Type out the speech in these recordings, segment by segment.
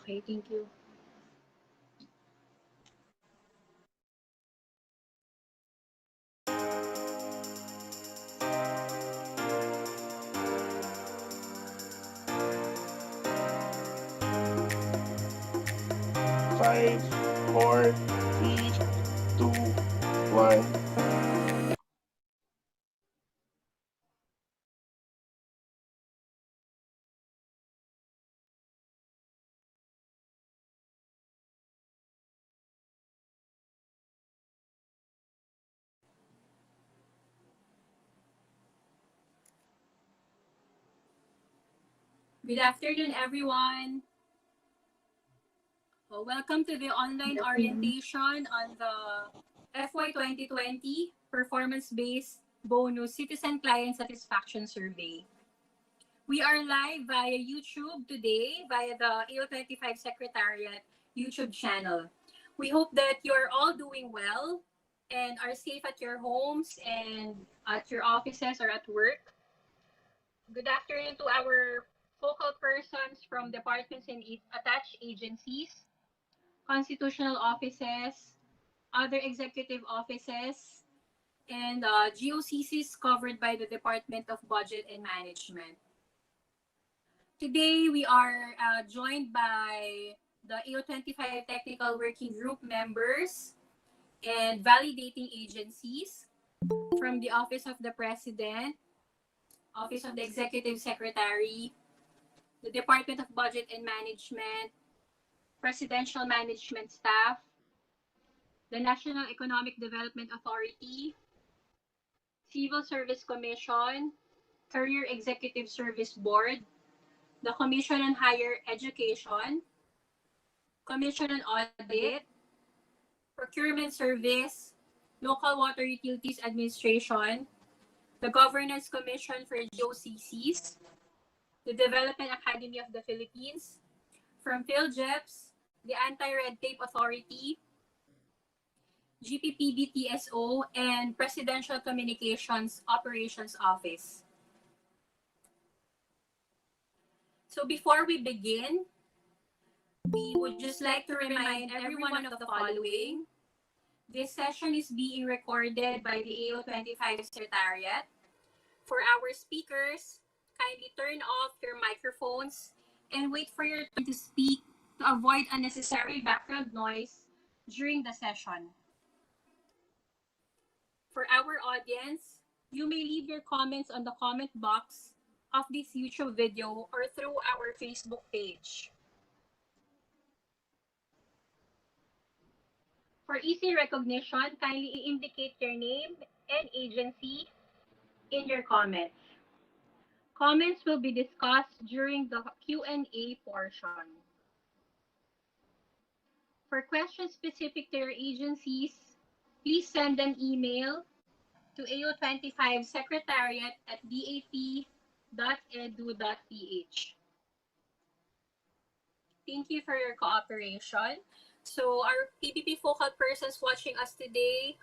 Okay, thank you. Five, four, three, two, one. Good afternoon, everyone. Welcome to the online orientation on the FY 2020 Performance-Based Bonus Citizen Client Satisfaction Survey. We are live via YouTube today via the AO25 Secretariat YouTube channel. We hope that you're all doing well and are safe at your homes and at your offices or at work. Good afternoon to our focal persons from departments and attached agencies, constitutional offices, other executive offices, and GOCCs covered by the Department of Budget and Management. Today, we are joined by the AO25 Technical Working Group members and validating agencies from the Office of the President, Office of the Executive Secretary, the Department of Budget and Management, Presidential Management Staff, the National Economic Development Authority, Civil Service Commission, Career Executive Service Board, the Commission on Higher Education, Commission on Audit, Procurement Service, Local Water Utilities Administration, the Governance Commission for GOCCs, the Development Academy of the Philippines, from PhilJeps, the Anti-Red Tape Authority, GPPBTSO, and Presidential Communications Operations Office. So before we begin, we would just like to remind everyone of the following. This session is being recorded by the AO25 Secretariat. For our speakers, kindly turn off your microphones and wait for your turn to speak to avoid unnecessary background noise during the session. For our audience, you may leave your comments on the comment box of this YouTube video or through our Facebook page. For easy recognition, kindly indicate your name and agency in your comments. Comments will be discussed during the Q&A portion. For questions specific to your agencies, please send an email to ao25secretariat@dap.edu.ph. Thank you for your cooperation. So our PPP focal persons watching us today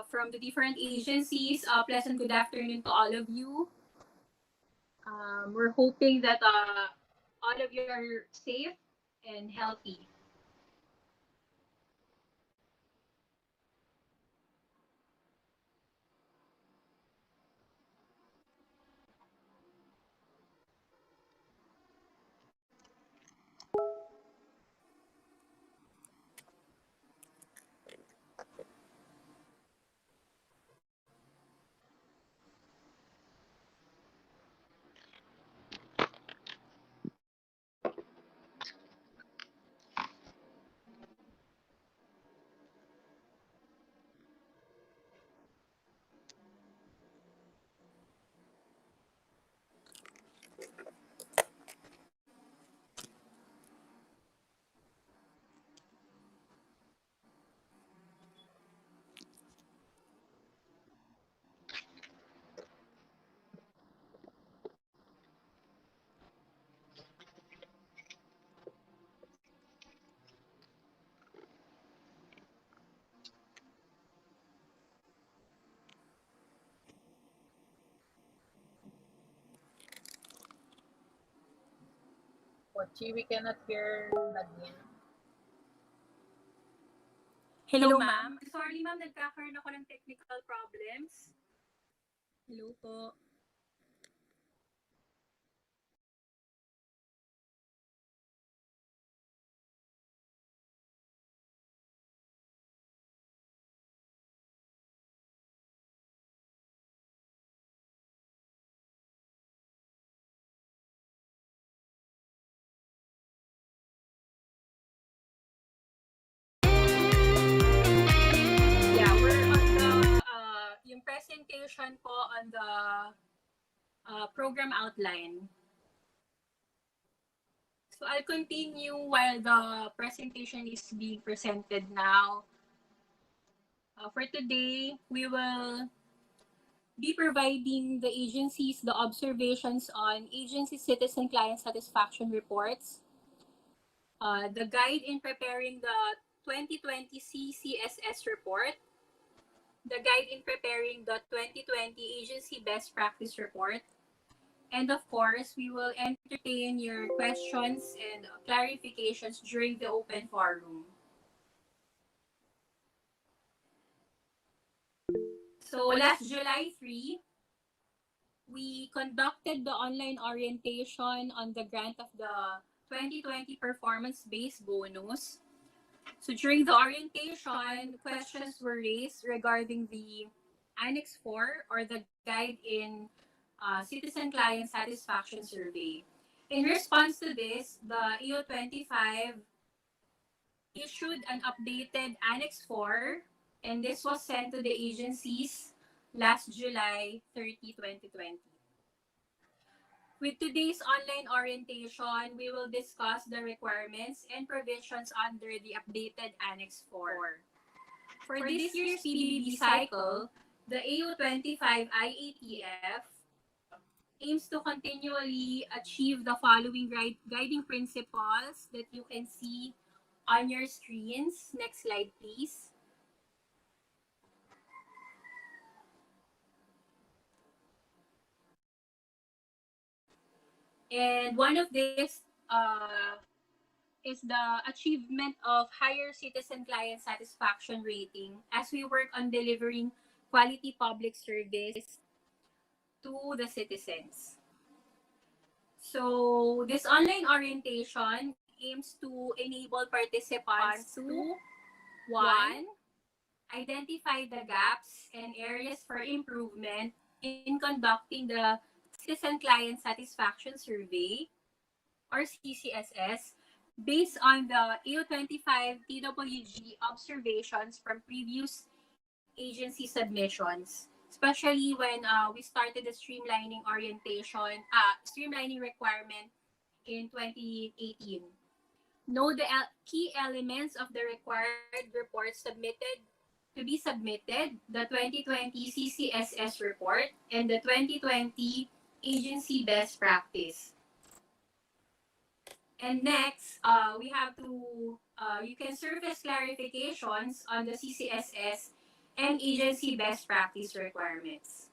from the different agencies, pleasant good afternoon to all of you. We're hoping that all of you are safe and healthy. Pochi, we cannot hear Nadine. Hello, ma'am. Sorry, ma'am. Nagkakaroon ako ng technical problems. Hello po. Yeah, we're on the, yung presentation po on the program outline. So I'll continue while the presentation is being presented now. For today, we will be providing the agencies the observations on agency citizen client satisfaction reports, the guide in preparing the 2020 CCSS report, the guide in preparing the 2020 agency best practice report, and of course, we will entertain your questions and clarifications during the open forum. So last July 3, we conducted the online orientation on the grant of the 2020 performance-based bonus. So during the orientation, questions were raised regarding the Annex 4 or the guide in citizen client satisfaction survey. In response to this, the EO25 issued an updated Annex 4, and this was sent to the agencies last July 30, 2020. With today's online orientation, we will discuss the requirements and provisions under the updated Annex 4. For this year's PBB cycle, the AO25 IATF aims to continually achieve the following guiding principles that you can see on your screens. Next slide, please. And one of this is the achievement of higher citizen client satisfaction rating as we work on delivering quality public service to the citizens. So this online orientation aims to enable participants to, one, identify the gaps and areas for improvement in conducting the Citizen Client Satisfaction Survey, or CCSS, based on the AO25 TWG observations from previous agency submissions, especially when we started the streamlining requirement in 2018. Know the key elements of the required reports to be submitted, the 2020 CCSS report and the 2020 agency best practice. And next, we have to, you can surface clarifications on the CCSS and agency best practice requirements.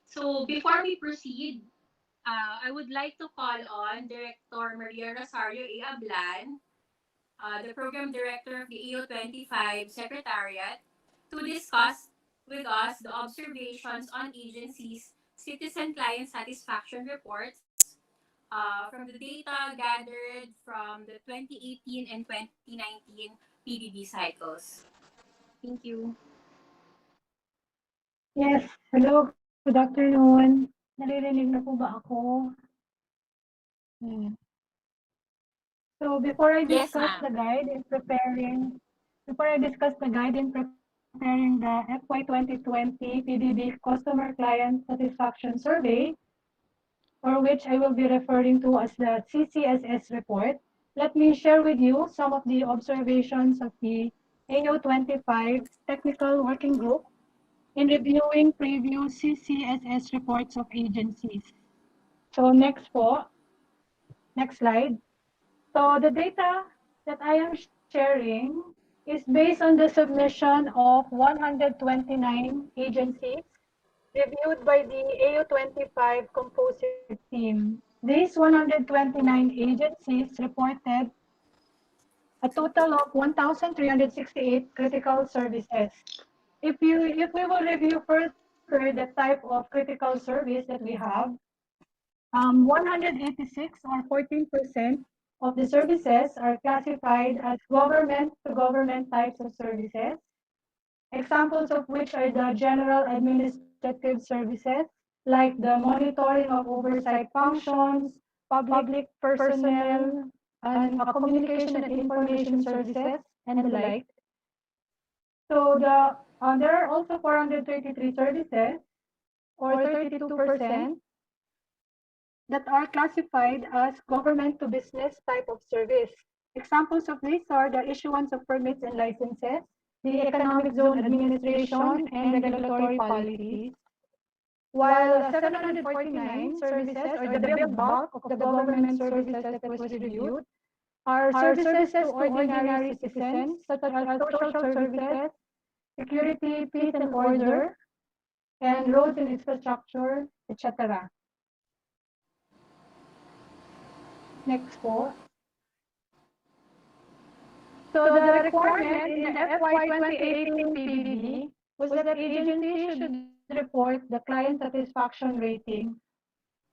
So before we proceed, I would like to call on Director Maria Rosario A. Ablan, the Program Director of the AO25 Secretariat, to discuss with us the observations on agencies' citizen client satisfaction reports from the data gathered from the 2018 and 2019 PBB cycles. Thank you. Yes, hello, good afternoon. Naririnig na po ba ako? So before I Yes, discuss ma'am. the guide in preparing the FY 2020 PBB Customer Client Satisfaction Survey, or which I will be referring to as the CCSS report, let me share with you some of the observations of the AO25 Technical Working Group in reviewing previous CCSS reports of agencies. So next slide. So the data that I am sharing is based on the submission of 129 agencies reviewed by the AO25 composite team. These 129 agencies reported a total of 1,368 critical services. If we will review further the type of critical service that we have, 186 or 14% of the services are classified as government to government types of services. Examples of which are the general administrative services, like the monitoring of oversight functions, public personnel, and communication and information services, and the like. So there are also 433 services, or 32%, that are classified as government to business type of service. Examples of these are the issuance of permits and licenses, the economic zone administration, and regulatory policies. While 749 services, or the big bulk of the government services that was reviewed, are services to ordinary citizens, such as social services, security, peace and order, and roads and infrastructure, etc. Next po. So the requirement in the FY 2018 PBB was that agencies should report the client satisfaction rating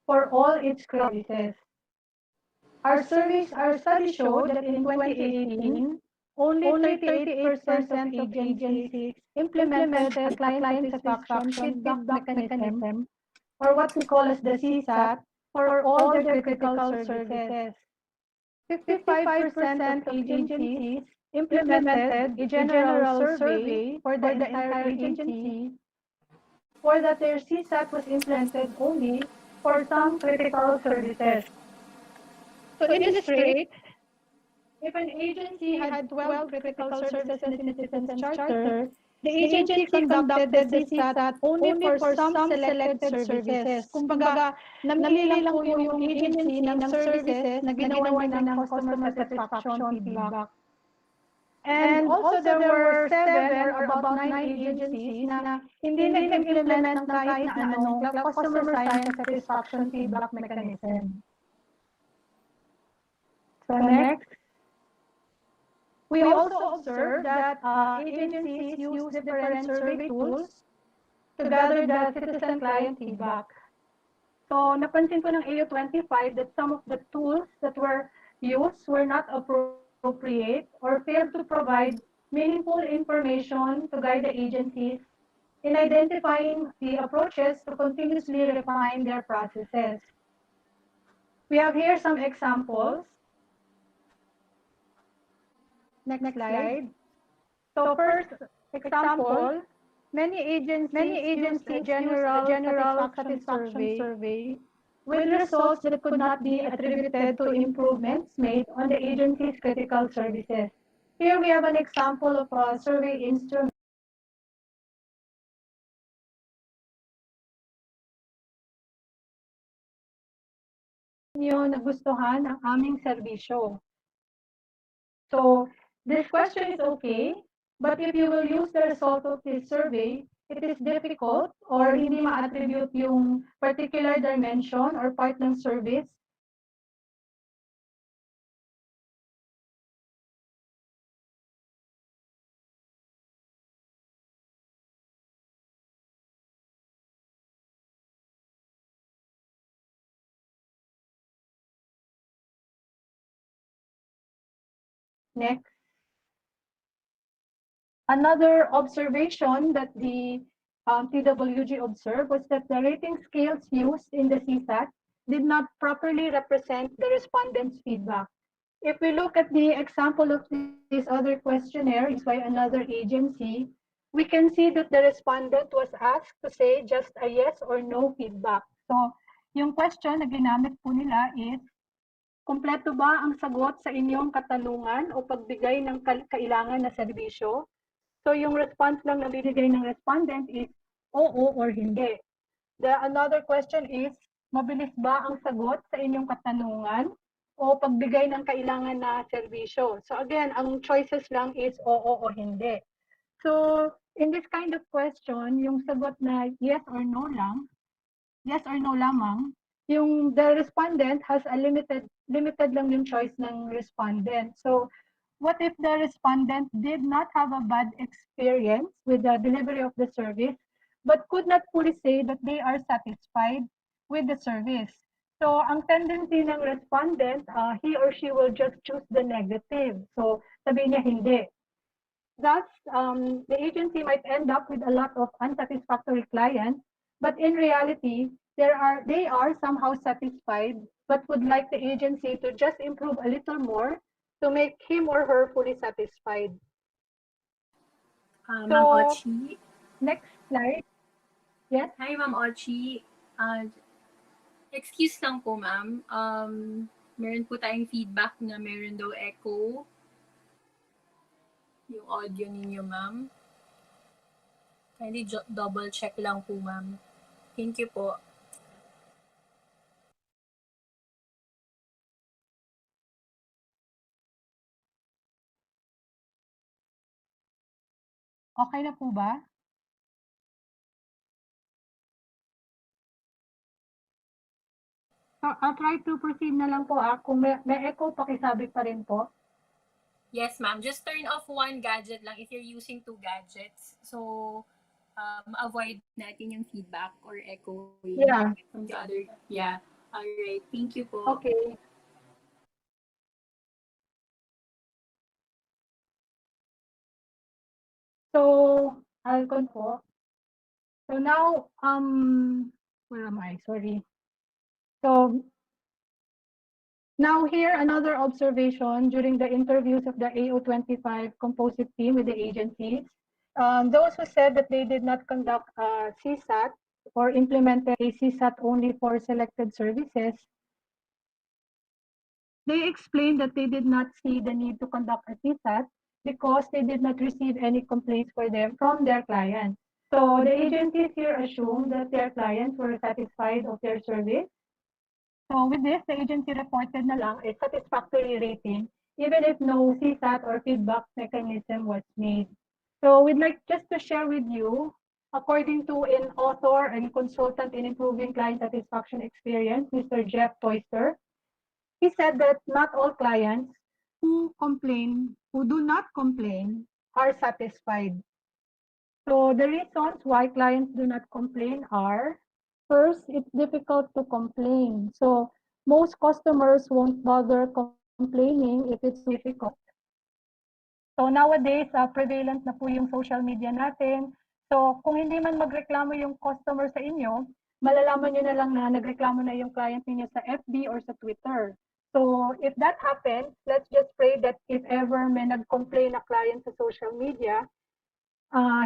for all its critical services. Our study showed that in 2018, only 38% of agencies implemented a client satisfaction feedback mechanism, or what we call as the CSAT, for all their critical services. 55% of agencies implemented a general survey for the entire agency, or that their CSAT was implemented only for some critical services. To illustrate, if an agency had 12 critical services in its citizens charter, the agency conducted the CSAT only for some selected services. Kumbaga, namili lang po yung agency ng services na ginawa niya ng customer satisfaction feedback. And also there were 7 or about 9 agencies na hindi nag-implement ng kahit na anong customer science satisfaction feedback mechanism. So next, we also observed that agencies use different survey tools to gather the citizen-client feedback. So napansin ko ng AU25 that some of the tools that were used were not appropriate or failed to provide meaningful information to guide the agencies in identifying the approaches to continuously refine their processes. We have here some examples. Next slide. So first example, many agencies use general satisfaction survey with results that could not be attributed to improvements made on the agency's critical services. Here we have an example of a survey instrument nyo nagustuhan ang aming serbisyo. So, this question is okay, but if you will use the result of this survey, it is difficult or hindi ma-attribute yung particular dimension or part ng service next. Another observation that the TWG observed was that the rating scales used in the CSAT did not properly represent the respondents' feedback. If we look at the example of this other questionnaire used by another agency, we can see that the respondent was asked to say just a yes or no feedback. So, yung question na ginamit po nila is, kumpleto ba ang sagot sa inyong katanungan o pagbigay ng kailangan na serbisyo? So yung response lang na binigay ng respondent is oo or hindi. Another question is, mabilis ba ang sagot sa inyong katanungan o pagbigay ng kailangan na serbisyo? So again, ang choices lang is oo o hindi. So in this kind of question, yung sagot na yes or no lamang, the respondent has a limited lang yung choice ng respondent. So, what if the respondent did not have a bad experience with the delivery of the service, but could not fully say that they are satisfied with the service? So, ang tendency ng respondent, he or she will just choose the negative. So, sabihin niya hindi. Thus, the agency might end up with a lot of unsatisfactory clients, but in reality, they are somehow satisfied, but would like the agency to just improve a little more to make him or her fully satisfied. Ma'am So, Ochi. next slide. Yes. Hi, Ma'am Ochi. Excuse lang po, ma'am. Meron po tayong feedback na meron daw echo yung audio ninyo, ma'am. Kindly double check lang po, ma'am. Thank you po. Okay na po ba? So, I'll try to proceed na lang po. Kung may echo, pakisabi pa rin po. Yes, ma'am. Just turn off one gadget lang if you're using two gadgets. So, avoid natin yung feedback or echoing from the other. Yeah. All right. Thank you po. Okay. So, I'll po. So now, where am I? Sorry. So now here, another observation during the interviews of the AO25 composite team with the agencies. Those who said that they did not conduct CSAT or implemented a CSAT only for selected services, they explained that they did not see the need to conduct a CSAT because they did not receive any complaints for them from their clients. So the agencies here assume that their clients were satisfied of their service. So with this, the agency reported na lang a satisfactory rating, even if no CSAT or feedback mechanism was made. So we'd like just to share with you, according to an author and consultant in improving client satisfaction experience, Mr. Jeff Toyster, he said that not all clients who do not complain, are satisfied. So the reasons why clients do not complain are, first, it's difficult to complain. So most customers won't bother complaining if it's difficult. So nowadays, prevalent na po yung social media natin. So kung hindi man magreklamo yung customer sa inyo, malalaman nyo na lang na nagreklamo na yung client ninyo sa FB or sa Twitter. So if that happens, let's just pray that if ever may nag-complain na client sa social media,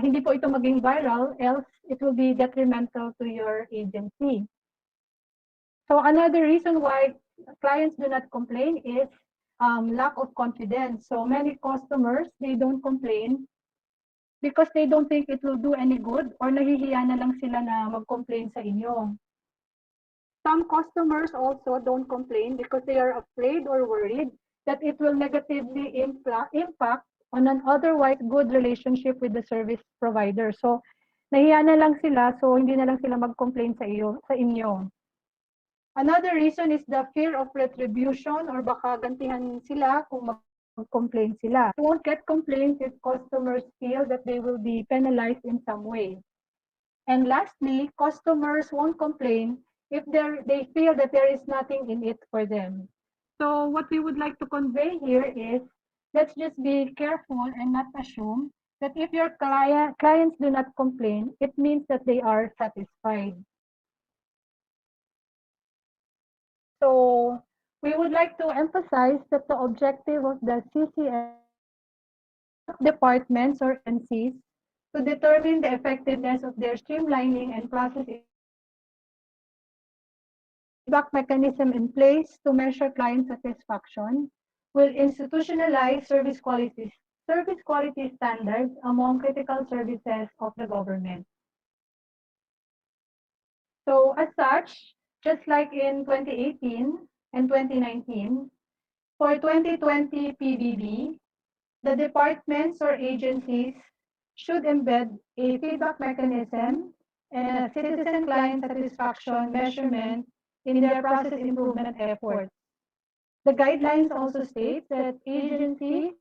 hindi po ito maging viral, else it will be detrimental to your agency. So another reason why clients do not complain is lack of confidence. So many customers, they don't complain because they don't think it will do any good or nahihiya na lang sila na mag-complain sa inyo. Some customers also don't complain because they are afraid or worried that it will negatively impact on an otherwise good relationship with the service provider. So, nahiya na lang sila, so hindi na lang sila mag-complain sa inyo. Another reason is the fear of retribution or baka gantihan sila kung mag-complain sila. You won't get complaints if customers feel that they will be penalized in some way. And lastly, customers won't complain if they feel that there is nothing in it for them. So what we would like to convey here is, let's just be careful and not assume that if your clients do not complain, it means that they are satisfied. So we would like to emphasize that the objective of the CCSS departments or agencies to determine the effectiveness of their streamlining and process feedback mechanism in place to measure client satisfaction will institutionalize service quality standards among critical services of the government. So as such, just like in 2018 and 2019, for 2020 PBB, the departments or agencies should embed a feedback mechanism and a citizen client satisfaction measurement in their process improvement efforts. The guidelines also state that agencies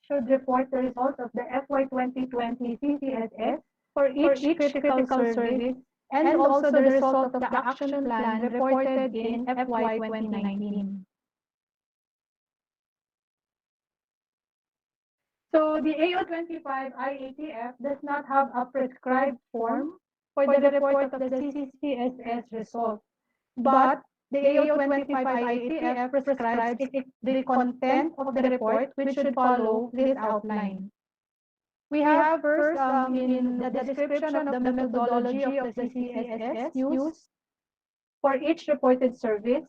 should report the results of the FY 2020 CCSS for each critical service and also the result of the action plan reported in FY 2019. So the AO25 IATF does not have a prescribed form for the report of the CCSS result, but the AO25 IATF prescribes the content of the report which should follow this outline. We have first in the description of the methodology of the CCSS used for each reported service.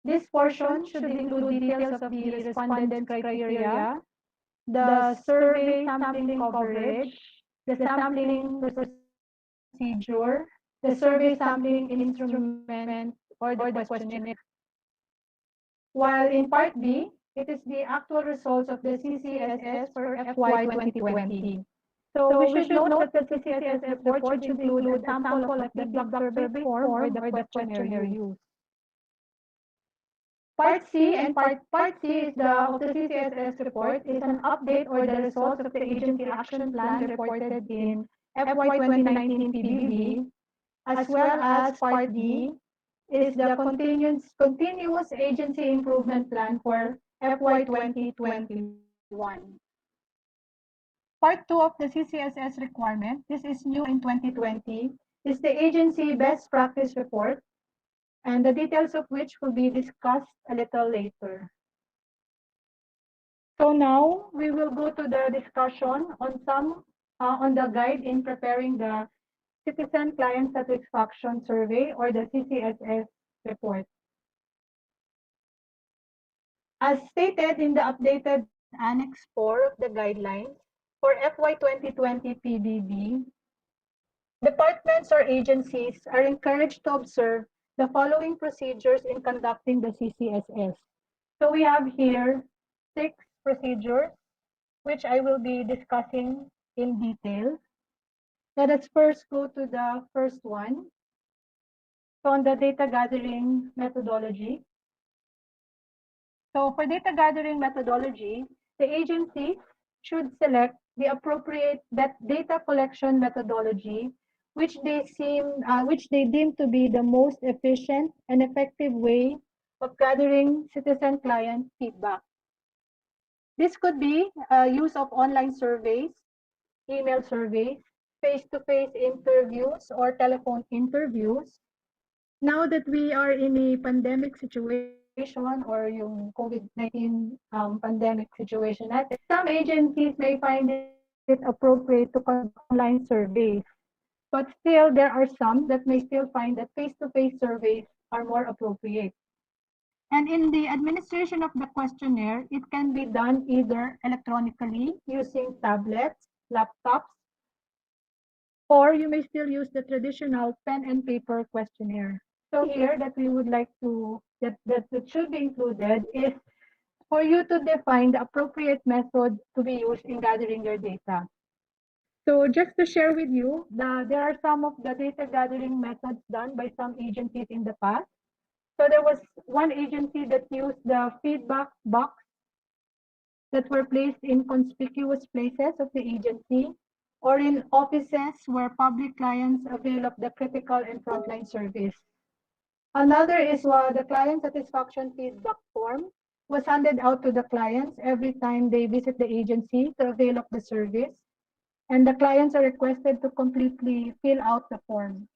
This portion should include details of the respondent's criteria, the survey sampling coverage, the sampling procedure, the survey sampling instrument, or the questionnaire. While in Part B, it is the actual results of the CCSS for FY 2020. So we should note that the CCSS report should include a sample of the feedback survey form or the questionnaire used. Part C and Part C is of the CCSS report is an update or the results of the agency action plan reported in FY 2019 PBB, as well as Part D is the continuous agency improvement plan for FY 2021. Part 2 of the CCSS requirement, this is new in 2020, is the agency best practice report, and the details of which will be discussed a little later. So now we will go to the discussion on the guide in preparing the Citizen Client Satisfaction Survey or the CCSS report. As stated in the updated Annex 4 of the guidelines for FY 2020 PBB, departments or agencies are encouraged to observe the following procedures in conducting the CCSS. So we have here 6 procedures, which I will be discussing in detail. Let us first go to the first one. So on the data gathering methodology. So for data gathering methodology, the agency should select the appropriate data collection methodology, which they deem to be the most efficient and effective way of gathering citizen client feedback. This could be use of online surveys, email surveys, face-to-face interviews, or telephone interviews. Now that we are in a pandemic situation or yung COVID-19 pandemic situation natin, some agencies may find it appropriate to conduct online surveys. But still, there are some that may still find that face-to-face surveys are more appropriate. And in the administration of the questionnaire, it can be done either electronically using tablets, laptops, or you may still use the traditional pen and paper questionnaire. So here that we would like to, that should be included is for you to define the appropriate method to be used in gathering your data. So just to share with you, there are some of the data gathering methods done by some agencies in the past. So there was one agency that used the feedback box that were placed in conspicuous places of the agency or in offices where public clients avail of the critical and frontline service. Another is the client satisfaction feedback form was handed out to the clients every time they visit the agency to avail of the service, and the clients are requested to completely fill out the form.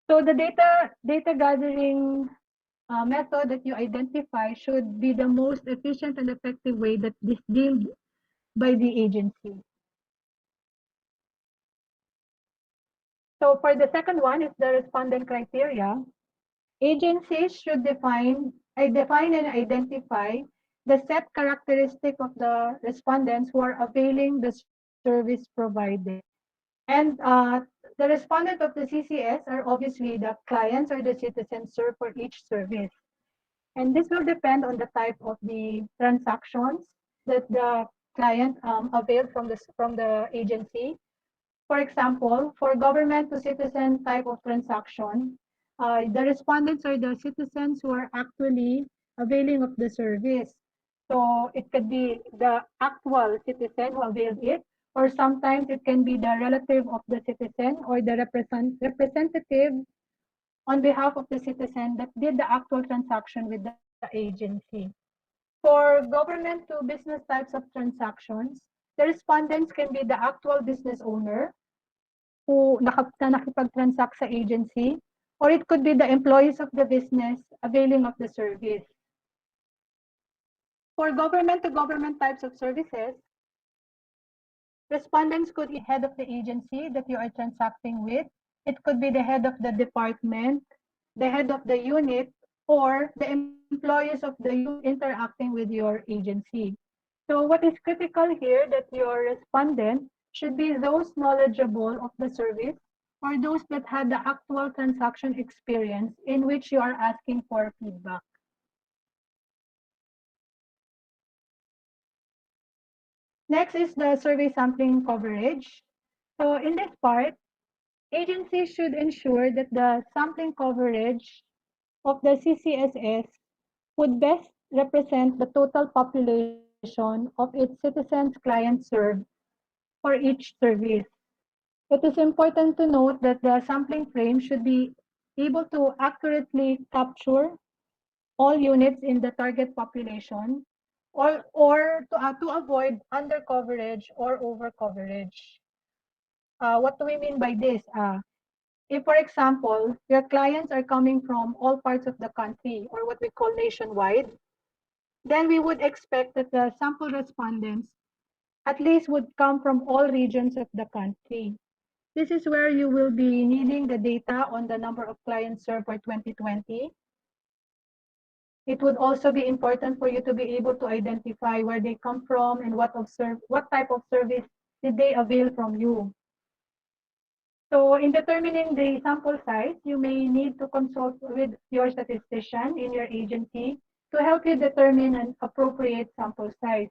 So the data gathering method that you identify should be the most efficient and effective way that is deemed by the agency. So for the second one is the respondent criteria. Agencies should define and identify the set characteristic of the respondents who are availing the service provided. And the respondent of the CCS are obviously the clients or the citizens served for each service. And this will depend on the type of the transactions that the client availed from the agency. For example, for government to citizen type of transaction, The respondents are the citizens who are actually availing of the service. So it could be the actual citizen who availed it, or sometimes it can be the relative of the citizen or the representative on behalf of the citizen that did the actual transaction with the agency. For government to business types of transactions, the respondents can be the actual business owner na nakipag-transact sa agency, or it could be the employees of the business availing of the service. For government to government types of services, respondents could be head of the agency that you are transacting with. It could be the head of the department, the head of the unit, or the employees of the unit interacting with your agency. So what is critical here that your respondent should be those knowledgeable of the service or those that had the actual transaction experience in which you are asking for feedback. Next is the survey sampling coverage. So in this part, agencies should ensure that the sampling coverage of the CCSS would best represent the total population of its citizens, clients served for each service. It is important to note that the sampling frame should be able to accurately capture all units in the target population or to avoid undercoverage or overcoverage. What do we mean by this? If, for example, your clients are coming from all parts of the country or what we call nationwide, then we would expect that the sample respondents at least would come from all regions of the country. This is where you will be needing the data on the number of clients served for 2020. It would also be important for you to be able to identify where they come from and what type of service did they avail from you. So in determining the sample size, you may need to consult with your statistician in your agency to help you determine an appropriate sample size.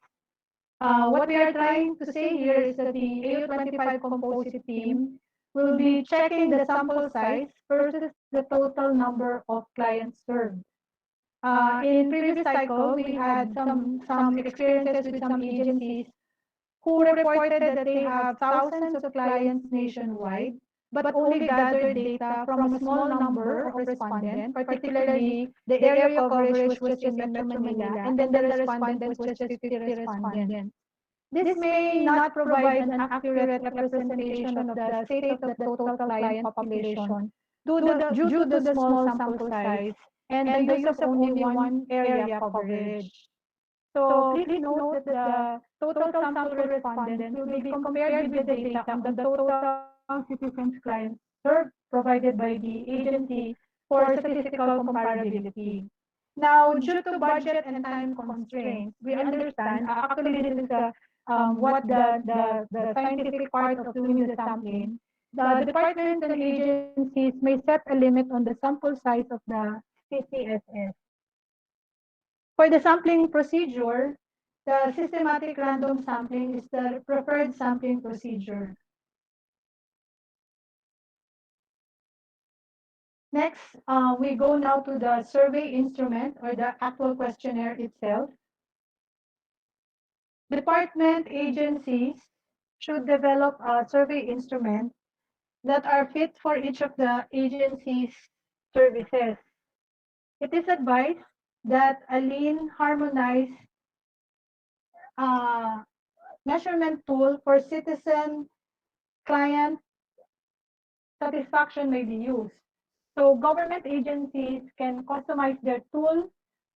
What we are trying to say here is that the AU25 composite team will be checking the sample size versus the total number of clients served. In previous cycle, we had some experiences with some agencies who reported that they have thousands of clients nationwide, but only gathered data from a small number of respondents, particularly the area coverage was just in Metro Manila, and then the respondents was just 50 respondents. This may not provide an accurate representation of the state of the total client population due to the small sample size and the use of only one area coverage. So please note that the total sample respondents will be compared with the data on the total citizens clients served provided by the agency for statistical comparability. Now, due to budget and time constraints, we understand, actually this is what the scientific part of doing the sampling. The departments and agencies may set a limit on the sample size of the CCSS. For the sampling procedure, the systematic random sampling is the preferred sampling procedure. Next, we go now to the survey instrument or the actual questionnaire itself. Department agencies should develop a survey instrument that are fit for each of the agency's services. It is advised that a lean, harmonized uh, measurement tool for citizen client satisfaction may be used. So government agencies can customize their tool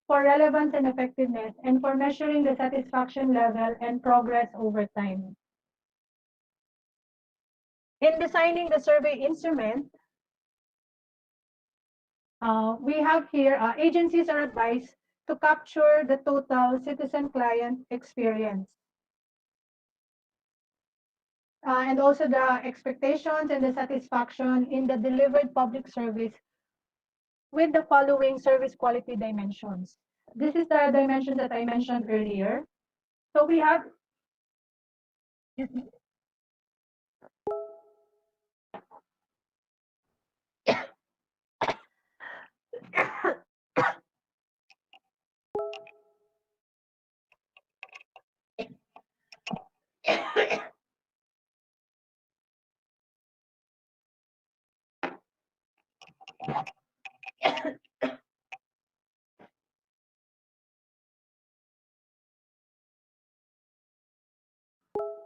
for relevance and effectiveness and for measuring the satisfaction level and progress over time. In designing the survey instrument, we have here agencies are advised to capture the total citizen-client experience. And also the expectations and the satisfaction in the delivered public service with the following service quality dimensions. This is the dimension that I mentioned earlier. So we have,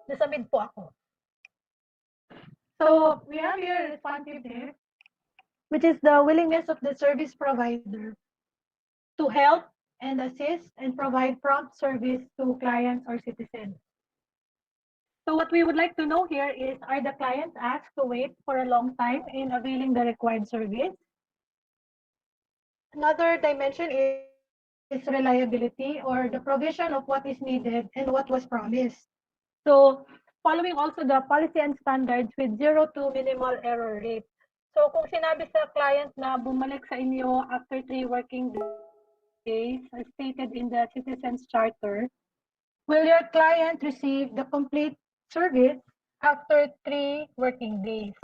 nasa mid po ako. So we have here responsiveness, which is the willingness of the service provider to help and assist and provide prompt service to clients or citizens. So what we would like to know here is, are the clients asked to wait for a long time in availing the required service? Another dimension is reliability, or the provision of what is needed and what was promised. So following also the policy and standards with 0 to minimal error rate. So kung sinabi sa client na bumalik sa inyo after 3 working days, as stated in the Citizens Charter, will your client receive the complete service after 3 working days?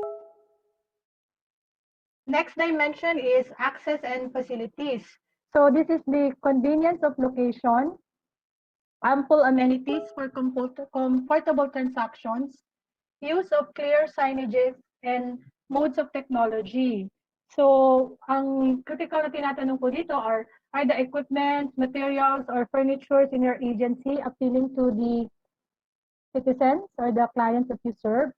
Next dimension is access and facilities. So this is the convenience of location, ample amenities for comfortable transactions, use of clear signages, and modes of technology. So, ang critical na tinatanong ko dito are the equipment, materials, or furnitures in your agency appealing to the citizens or the clients that you serve?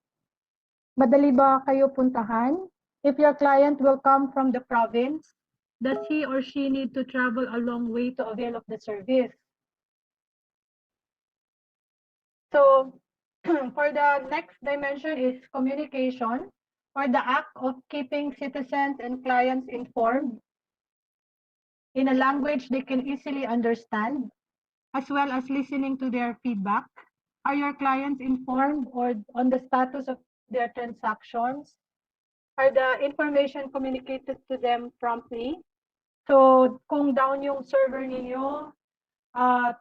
Madali ba kayo puntahan? If your client will come from the province, does he or she need to travel a long way to avail of the service? So for the next dimension is communication, or the act of keeping citizens and clients informed in a language they can easily understand, as well as listening to their feedback. Are your clients informed or on the status of their transactions? Are the information communicated to them promptly? So kung down yung server ninyo, uh,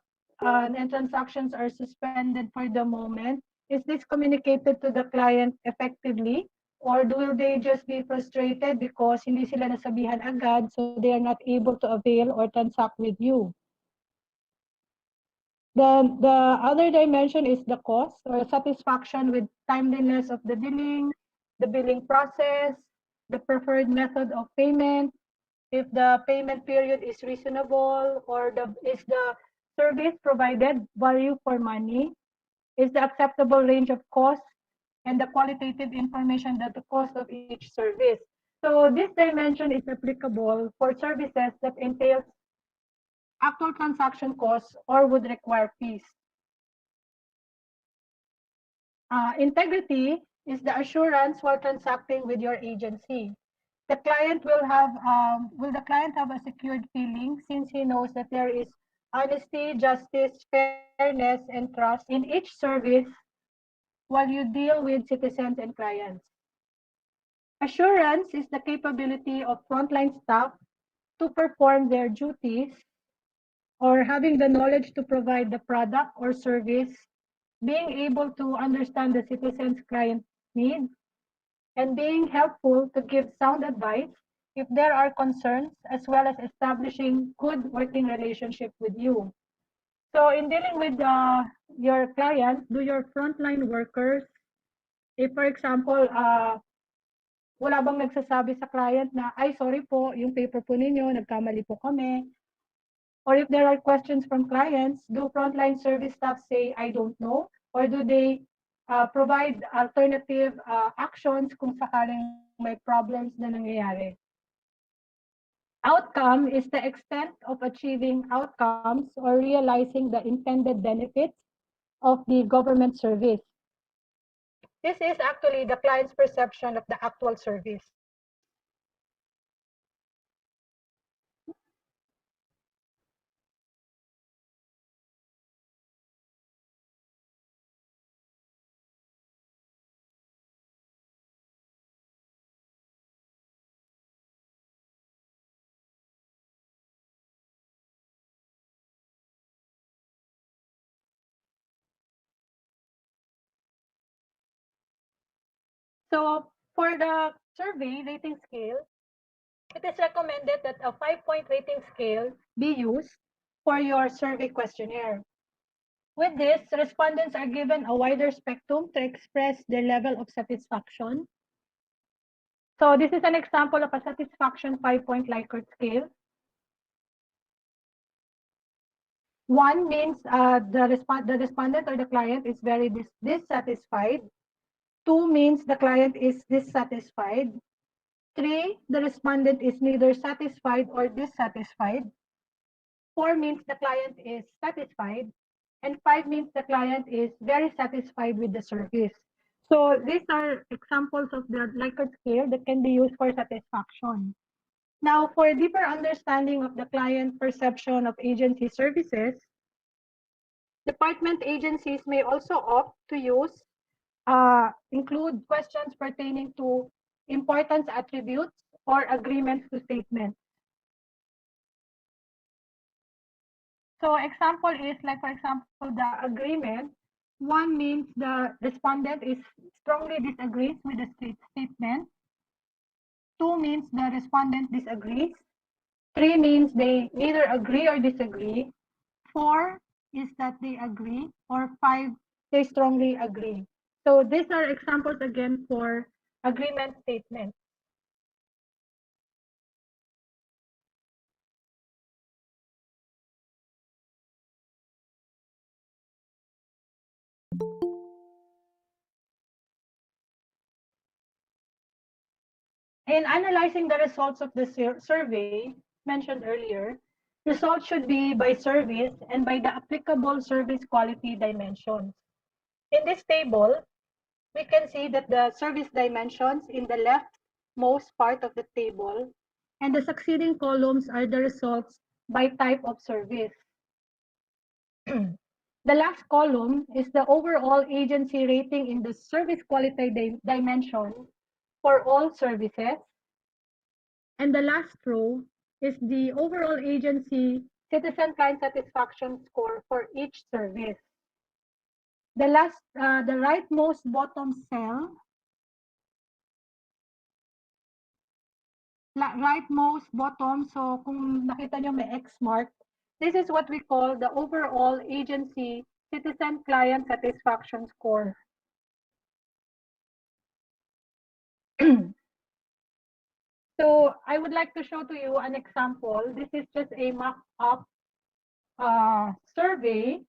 and transactions are suspended for the moment, is this communicated to the client effectively? Or will they just be frustrated because hindi sila nasabihan agad, so they are not able to avail or transact with you? The other dimension is the cost or satisfaction with timeliness of the billing process, the preferred method of payment, if the payment period is reasonable, or is the service provided value for money, is the acceptable range of cost, and the qualitative information that the cost of each service. So this dimension is applicable for services that entails actual transaction costs or would require fees. Integrity is the assurance while transacting with your agency. The client will the client have a secured feeling since he knows that there is honesty, justice, fairness, and trust in each service while you deal with citizens and clients. Assurance is the capability of frontline staff to perform their duties, or having the knowledge to provide the product or service, being able to understand the citizen's client needs, and being helpful to give sound advice if there are concerns, as well as establishing good working relationship with you. So in dealing with your client, do your frontline workers, if for example, wala bang nagsasabi sa client na, ay sorry po, yung paper po ninyo, nagkamali po kami. Or if there are questions from clients, do frontline service staff say, I don't know? Or do they provide alternative actions kung sakaling may problems na nangyayari? Outcome is the extent of achieving outcomes or realizing the intended benefits of the government service. This is actually the client's perception of the actual service. So for the survey rating scale, it is recommended that a 5-point rating scale be used for your survey questionnaire. With this, respondents are given a wider spectrum to express their level of satisfaction. So this is an example of a satisfaction 5-point Likert scale. 1 means the respondent or the client is very dissatisfied. 2 means the client is dissatisfied. 3, the respondent is neither satisfied or dissatisfied. 4 means the client is satisfied. And 5 means the client is very satisfied with the service. So these are examples of the Likert scale that can be used for satisfaction. Now, for a deeper understanding of the client perception of agency services, department agencies may also opt to include questions pertaining to importance attributes or agreements to statements. So example is like, for example, the agreement. 1 means the respondent is strongly disagrees with the statement. 2 means the respondent disagrees. 3 means they neither agree or disagree. 4 is that they agree. Or 5, they strongly agree. So these are examples again for agreement statements. In analyzing the results of the survey mentioned earlier, results should be by service and by the applicable service quality dimensions. In this table, we can see that the service dimensions in the leftmost part of the table and the succeeding columns are the results by type of service. The last column is the overall agency rating in the service quality dimension for all services. And the last row is the overall agency citizen client satisfaction score for each service. The rightmost bottom cell, rightmost bottom, so kung nakita nyo may X mark, this is what we call the overall agency citizen client satisfaction score. So I would like to show to you an example. This is just a mock-up survey.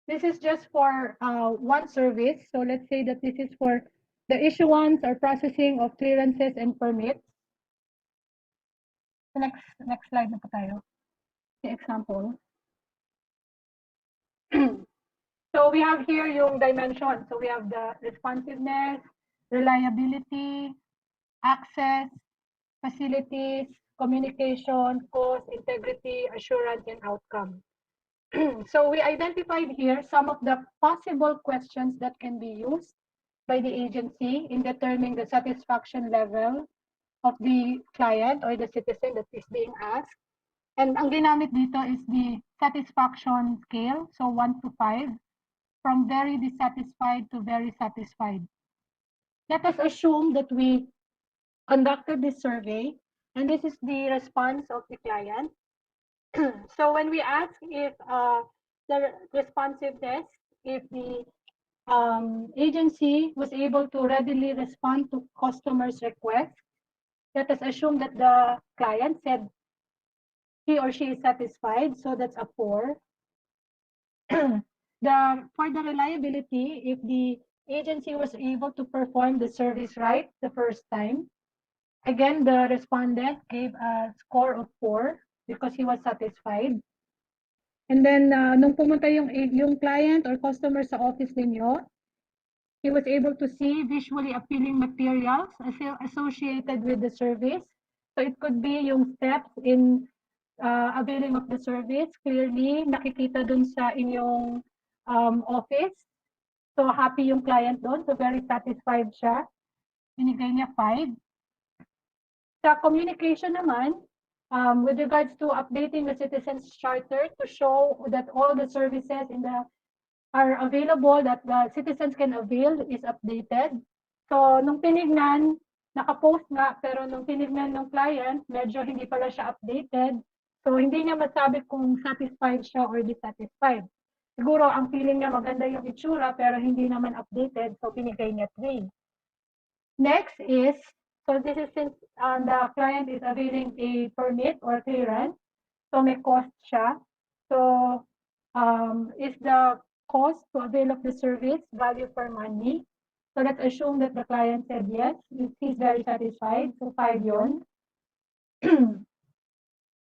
This is just for one service. So let's say that this is for the issuance or processing of clearances and permits. So next slide na po tayo. The example. So we have here yung dimension. So we have the responsiveness, reliability, access, facilities, communication, cost, integrity, assurance, and outcome. So we identified here some of the possible questions that can be used by the agency in determining the satisfaction level of the client or the citizen that is being asked. And ang ginamit dito is the satisfaction scale, so 1 to 5, from very dissatisfied to very satisfied. Let us assume that we conducted this survey, and this is the response of the client. So when we ask if the responsiveness, if the agency was able to readily respond to customers' requests, let us assume that the client said he or she is satisfied, so that's a 4. For the reliability, if the agency was able to perform the service right the first time, again, the respondent gave a score of 4 because he was satisfied. And then, nung pumunta yung client or customer sa office ninyo, he was able to see visually appealing materials associated with the service. So it could be yung steps in availing of the service. Clearly, nakikita dun sa inyong office. So happy yung client doon. So very satisfied siya. Binigay niya 5. Sa communication naman, with regards to updating the Citizens Charter to show that all the services are available that the citizens can avail is updated. So, nung tinignan, nakapost nga, pero nung tinignan ng client, medyo hindi pala siya updated. So, hindi niya masabi kung satisfied siya or dissatisfied. Siguro, ang feeling niya maganda yung itsura, pero hindi naman updated, so binigay niya 3. Next is, so this is since the client is availing a permit or clearance, so may cost siya. So, is the cost to avail of the service value for money? So let's assume that the client said yes, he's very satisfied. So 5 yon.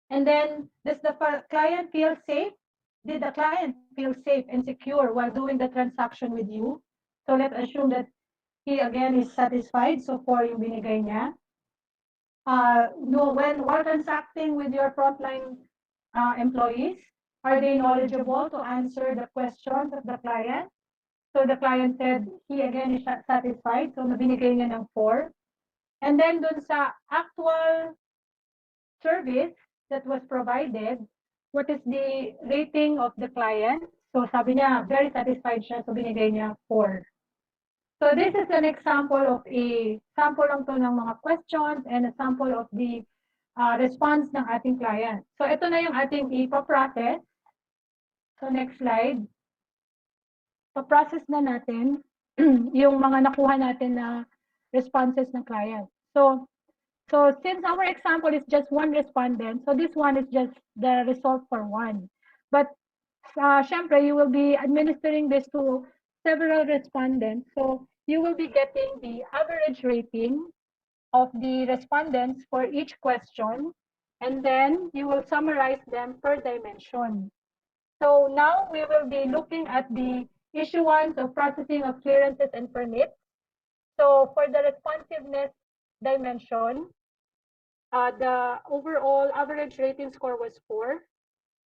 And then, does the client feel safe? Did the client feel safe and secure while doing the transaction with you? So let's assume that he again is satisfied. So 4 yung binigay niya. No, when while transacting with your frontline employees, are they knowledgeable to answer the questions of the client? So the client said he again is satisfied. So binigay niya ng 4. And then dun sa actual service that was provided, what is the rating of the client? So sabi niya, very satisfied siya. So binigay niya 4. So this is an example of a sample lang to ng mga questions and a sample of the response ng ating client. So ito na yung ating ipo-process. So next slide. So process na natin yung mga nakuha natin na responses ng client. So since our example is just one respondent, so this one is just the result for one. But syempre, you will be administering this to several respondents. So you will be getting the average rating of the respondents for each question, and then you will summarize them per dimension. So now we will be looking at the issuance of processing of clearances and permits. So for the responsiveness dimension, the overall average rating score was 4,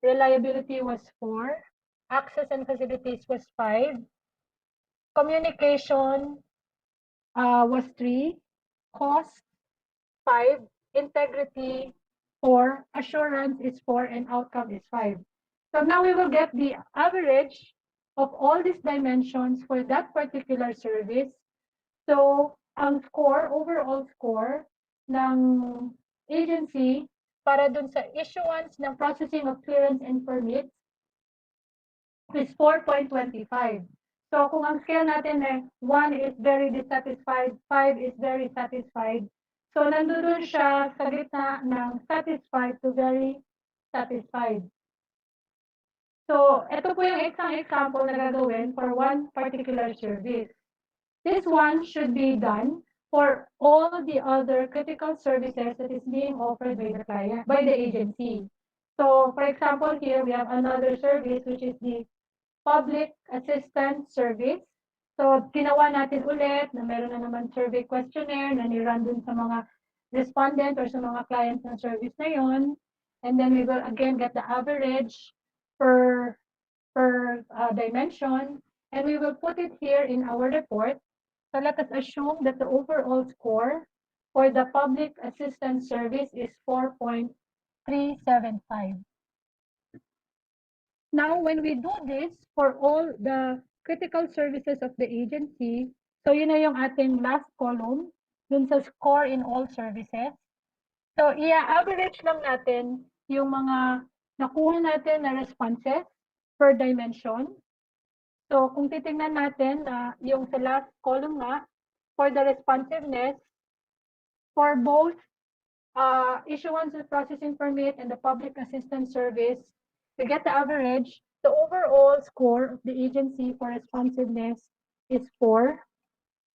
reliability was 4, access and facilities was 5, communication was 3, cost 5, integrity 4, assurance is 4, and outcome is 5. So now we will get the average of all these dimensions for that particular service. So ang score, overall score ng agency para dun sa issuance ng processing of clearance and permits is 4.25. So kung ang scale natin ay 1 is very dissatisfied, 5 is very satisfied, so nandoon siya sa gitna ng satisfied to very satisfied. So ito po yung isang example na gagawin for one particular service. This one should be done for all the other critical services that is being offered by the client, by the agency. So, for example, here we have another service which is the public assistance service. So, ginawa natin ulit na meron na naman survey questionnaire na ni-run dun sa mga respondent or sa mga clients ng service na yon. And then we will again get the average per dimension, and we will put it here in our report. So let us assume that the overall score for the public assistance service is 4.375. Now, when we do this for all the critical services of the agency, so yun na yung ating last column, dun sa score in all services. So, i-average lang natin yung mga nakuha natin na responses per dimension. So, kung titingnan natin na yung sa last column nga, for the responsiveness, for both issuance of processing permit and the public assistance service, to get the average, the overall score of the agency for responsiveness is 4.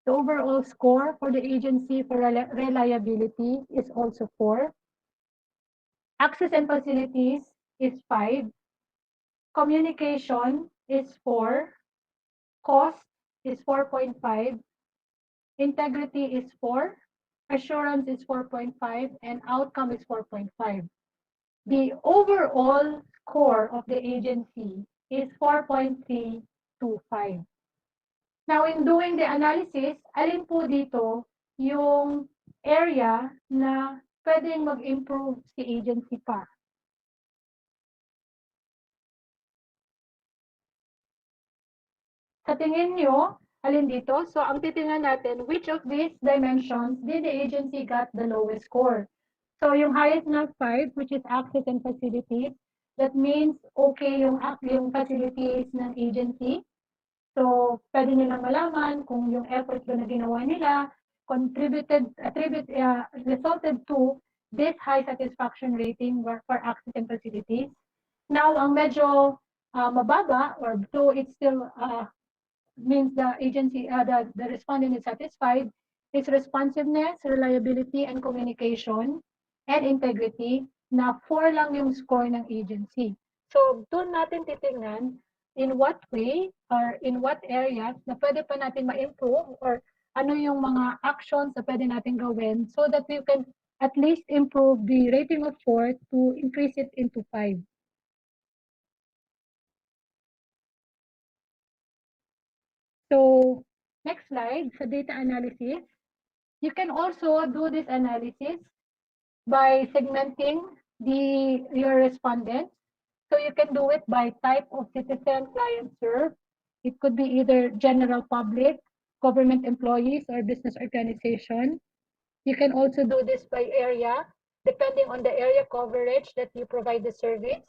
The overall score for the agency for reliability is also 4. Access and facilities is 5. Communication is 4. Cost is 4.5. Integrity is 4. Assurance is 4.5. And outcome is 4.5. The overall score of the agency is 4.325. Now, in doing the analysis, alin po dito yung area na pwedeng mag-improve si agency pa? Sa tingin nyo, alin dito? So, ang titingnan natin, which of these dimensions did the agency got the lowest score? So, yung highest na 5, which is access and facilities, that means okay yung facilities ng agency. So, pwede nilang malaman kung yung effort ba na ginawa nila resulted to this high satisfaction rating for access and facilities. Now, ang medyo mababa, or though it still means the agency, the respondent is satisfied, is responsiveness, reliability, and communication, and integrity, na 4 lang yung score ng agency. So, doon natin titingnan in what way or in what areas na pwede pa natin ma-improve, or ano yung mga actions na pwede natin gawin so that we can at least improve the rating of 4 to increase it into 5. So, next slide, sa data analysis. You can also do this analysis by segmenting your respondents. So you can do it by type of citizen client served. It could be either general public, government employees, or business organization. You can also do this by area, depending on the area coverage that you provide the service.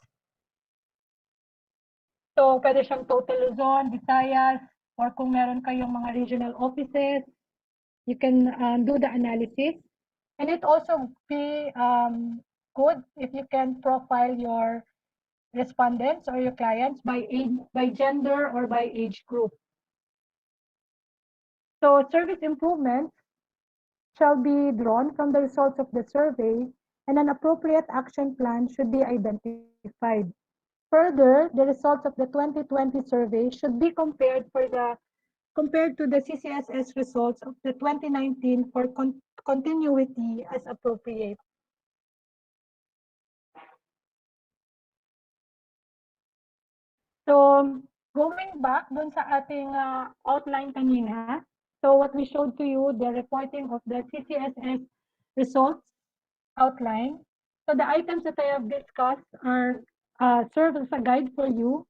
So, pwede siyang total Luzon, Visayas, or kung meron kayong mga regional offices, you can do the analysis. And it also be good if you can profile your respondents or your clients by age, by gender, or by age group. So service improvements shall be drawn from the results of the survey, and an appropriate action plan should be identified. Further, the results of the 2020 survey should be compared to the CCSS results of the 2019 for continuity as appropriate. So, going back dun sa ating outline kanina, so what we showed to you, the reporting of the CCSS results outline. So the items that I have discussed are serve as a guide for you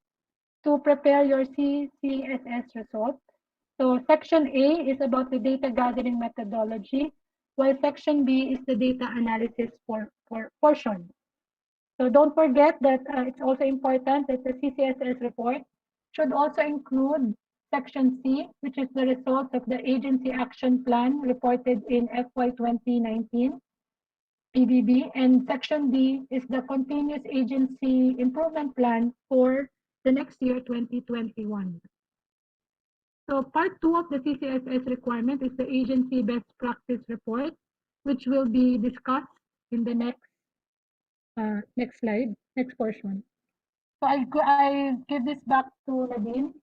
to prepare your CCSS results. So section A is about the data gathering methodology, while section B is the data analysis for portion. So don't forget that it's also important that the CCSS report should also include section C, which is the results of the agency action plan reported in FY 2019 PBB, and section D is the continuous agency improvement plan for the next year, 2021. So part 2 of the CCSS requirement is the agency best practice report, which will be discussed in the next slide, next portion. So I give this back to Nadine.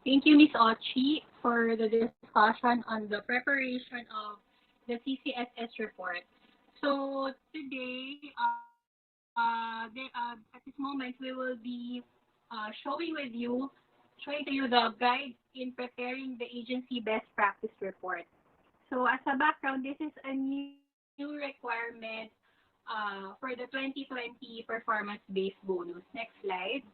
Thank you, Ms. Ochi, for the discussion on the preparation of the CCSS report. So today, at this moment, we will be showing to you the guide in preparing the agency best practice report. So as a background, this is a new requirement for the 2020 performance-based bonus. Next slide.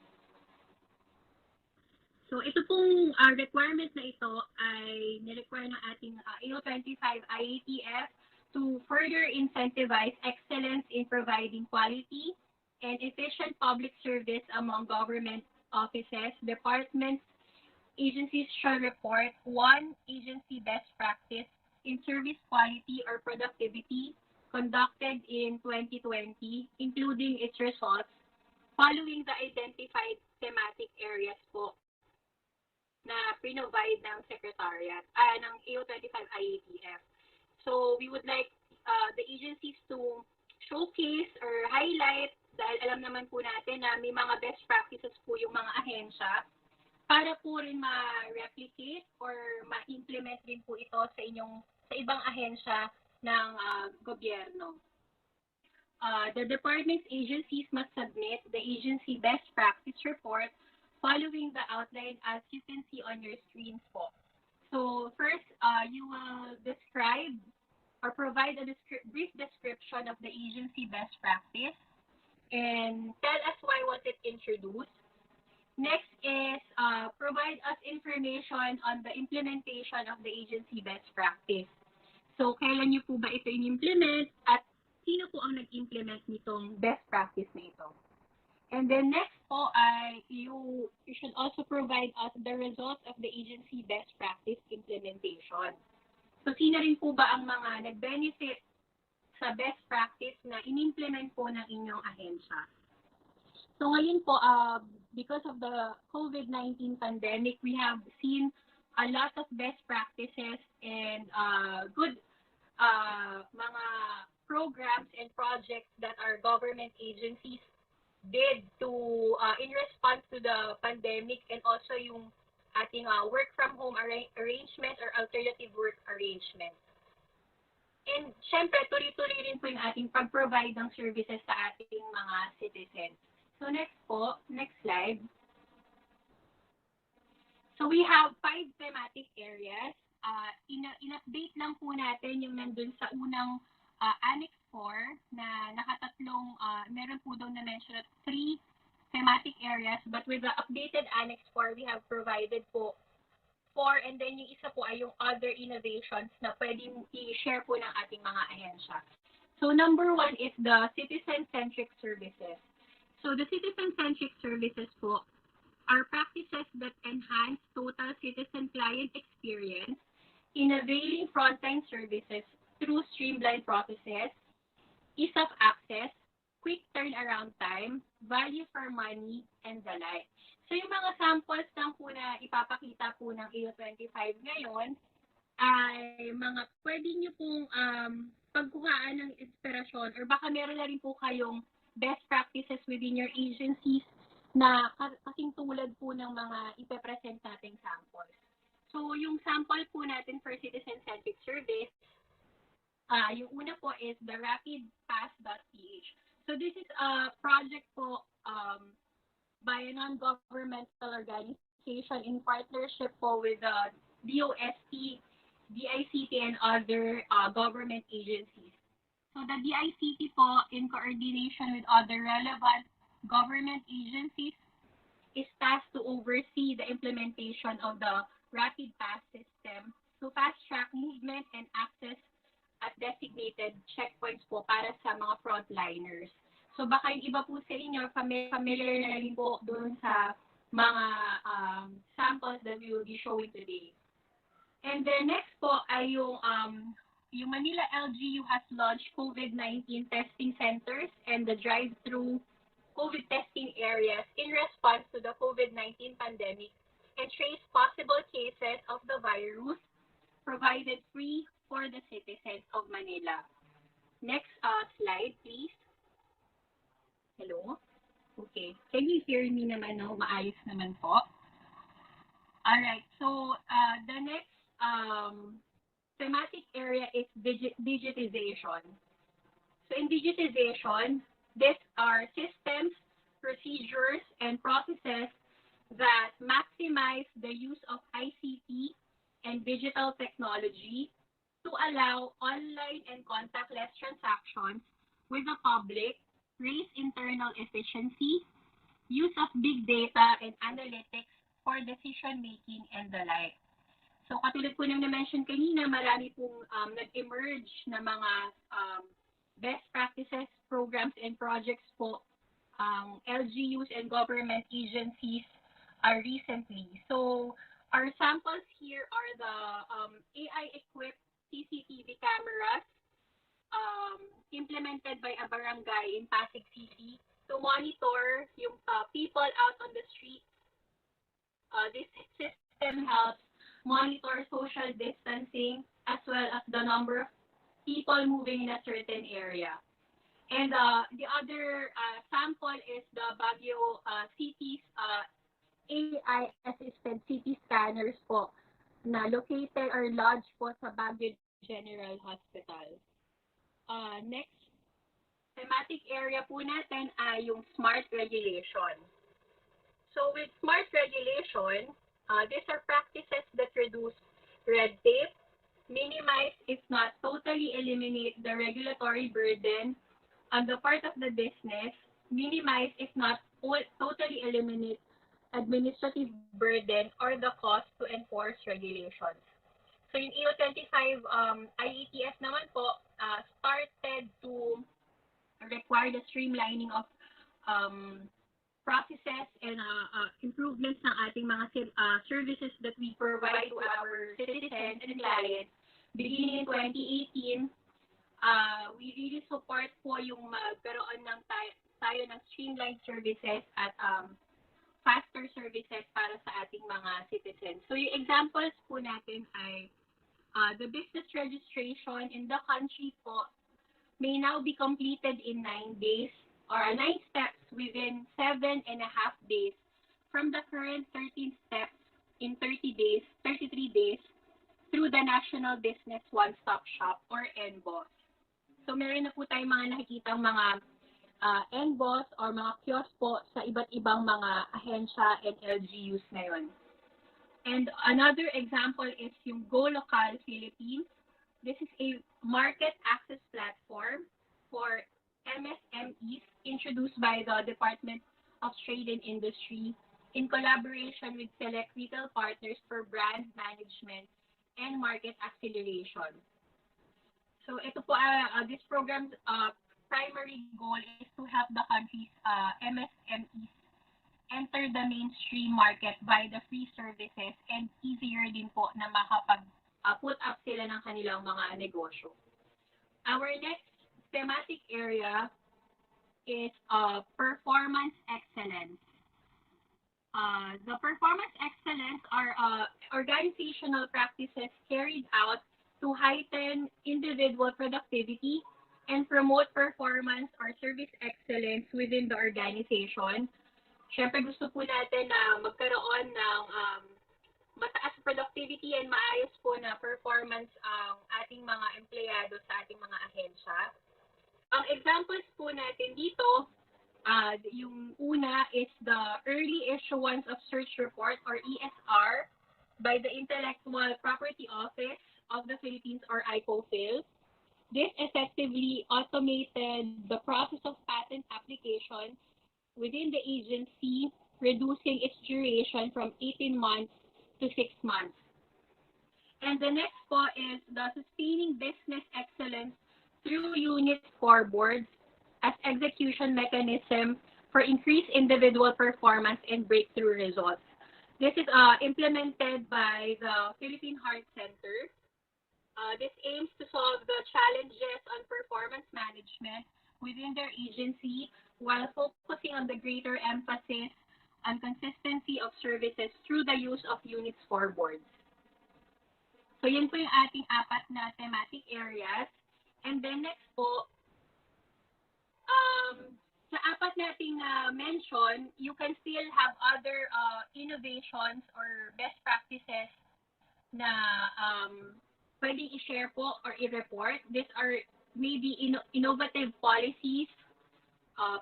So ito pong requirement na ito ay nirequire ng ating AO25 IATF to further incentivize excellence in providing quality and efficient public service among government offices, departments, agencies shall report one agency best practice in service quality or productivity conducted in 2020, including its results, following the identified thematic areas po na pre-provide ng Secretariat, ng AO25 IATF. So we would like the agencies to showcase or highlight, dahil alam naman po natin na may mga best practices po yung mga ahensya, para po rin ma-replicate or ma-implement din po ito sa ibang ahensya ng gobyerno. The department's agencies must submit the agency best practice report following the outline as you can see on your screens po. So first, you will describe or provide a brief description of the agency best practice and tell us why was it introduced. Next is provide us information on the implementation of the agency best practice. So, kailan niyo po ba ito in-implement at sino po ang nag-implement nitong best practice na ito? And then next po ay you should also provide us the results of the agency best practice implementation. So, sino rin po ba ang mga nag-benefit sa best practice na in-implement po ng inyong ahensya. So ngayon po, because of the COVID-19 pandemic, we have seen a lot of best practices and good mga programs and projects that our government agencies did to in response to the pandemic, and also yung ating work from home arrangement or alternative work arrangement. And syempre, tuloy-tuloy rin po yung ating pag-provide ng services sa ating mga citizens. So next po, next slide. So we have 5 thematic areas. In-update lang po natin yung nandun sa unang Annex 4 na nakatatlong, meron po daw na mention at 3 thematic areas, but with the updated Annex 4, we have provided po 4, and then yung isa po ay yung other innovations na pwedeng i-share po ng ating mga ahensya. So number 1 is the citizen-centric services. So the citizen-centric services po are practices that enhance total citizen-client experience in availing frontline services through streamlined processes, ease of access, quick turnaround time, value for money, and the like. So yung mga samples lang po na ipapakita po ng AO25 ngayon ay mga pwede nyo pong pagkuhaan ng inspirasyon, or baka meron na rin po kayong best practices within your agencies na kasing tulad po ng mga ipepresent nating samples. So yung sample po natin for citizen-centric service, yung una po is the rapidpass.ph. So this is a project po by a non-governmental organization in partnership po with the DOST, DICT, and other government agencies. So the DICT po, in coordination with other relevant government agencies, is tasked to oversee the implementation of the Rapid Pass system to fast-track movement and access at designated checkpoints po para sa mga frontliners. So baka yung iba po sa inyo, familiar na rin po doon sa mga samples that we will be showing today. And then next po ay yung Manila LGU has launched COVID-19 testing centers and the drive-through COVID testing areas in response to the COVID-19 pandemic and trace possible cases of the virus provided free for the citizens of Manila. Next slide, please. Hello? Okay. Can you hear me naman? No? Maayos naman po. Alright, so the next thematic area is digitization. So in digitization, these are systems, procedures, and processes that maximize the use of ICT and digital technology to allow online and contactless transactions with the public, raise internal efficiency, use of big data and analytics for decision-making, and the like. So katulad po nang na-mention kanina, marami pong nag-emerge na mga best practices, programs, and projects po LGUs and government agencies recently. So our samples here are the AI-equipped CCTV cameras implemented by a barangay in Pasig City to monitor yung people out on the street. This system helps monitor social distancing as well as the number of people moving in a certain area. And the other sample is the Baguio City's AI-assisted city scanners po na located or lodged po sa Baguio General Hospital. Next thematic area po natin ay yung smart regulation. So with smart regulation, these are practices that reduce red tape, minimize if not totally eliminate the regulatory burden on the part of the business, minimize if not totally eliminate administrative burden or the cost to enforce regulations. So in AO25, IETS naman po started to require the streamlining of processes and improvements ng ating mga services that we provide to our citizens and clients beginning in 2018 We really support po yung magkaroon ng tayo ng streamlined services at faster services para sa ating mga citizens. So yung examples po natin ay the business registration in the country po may now be completed in 9 days or 9 steps within 7.5 days from the current 13 steps in 33 days through the National Business One-Stop Shop or NBOS. So meron na po tayong mga nakikitang mga NBOS or mga kiosk po sa iba't ibang mga ahensya and LGUs ngayon. And another example is yung Go Local Philippines. This is a market access platform for MSMEs introduced by the Department of Trade and Industry in collaboration with select retail partners for brand management and market acceleration. So ito po, this program's primary goal is to help the country's MSMEs enter the mainstream market by the free services and easier din po na makapag-put up sila ng kanilang mga negosyo. Our next thematic area is performance excellence. The performance excellence are organizational practices carried out to heighten individual productivity and promote performance or service excellence within the organization. Siyempre gusto po natin na magkaroon ng mataas productivity and maayos po na performance ang ating mga empleyado sa ating mga ahensya. Ang examples po natin dito, yung una is the early issuance of search report or ESR by the Intellectual Property Office of the Philippines or IPOPHIL. This effectively automated the process of patent application within the agency, reducing its duration from 18 months to 6 months. And the next po is the sustaining business excellence through unit scoreboards as execution mechanism for increased individual performance and breakthrough results. This is implemented by the Philippine Heart Center. This aims to solve the challenges on performance management within their agency while focusing on the greater emphasis on consistency of services through the use of unit scoreboards. So yun po yung ating 4 na thematic areas. And then next po, sa 4 nating mention, you can still have other innovations or best practices na pwedeng i-share po or i-report. These are maybe innovative policies,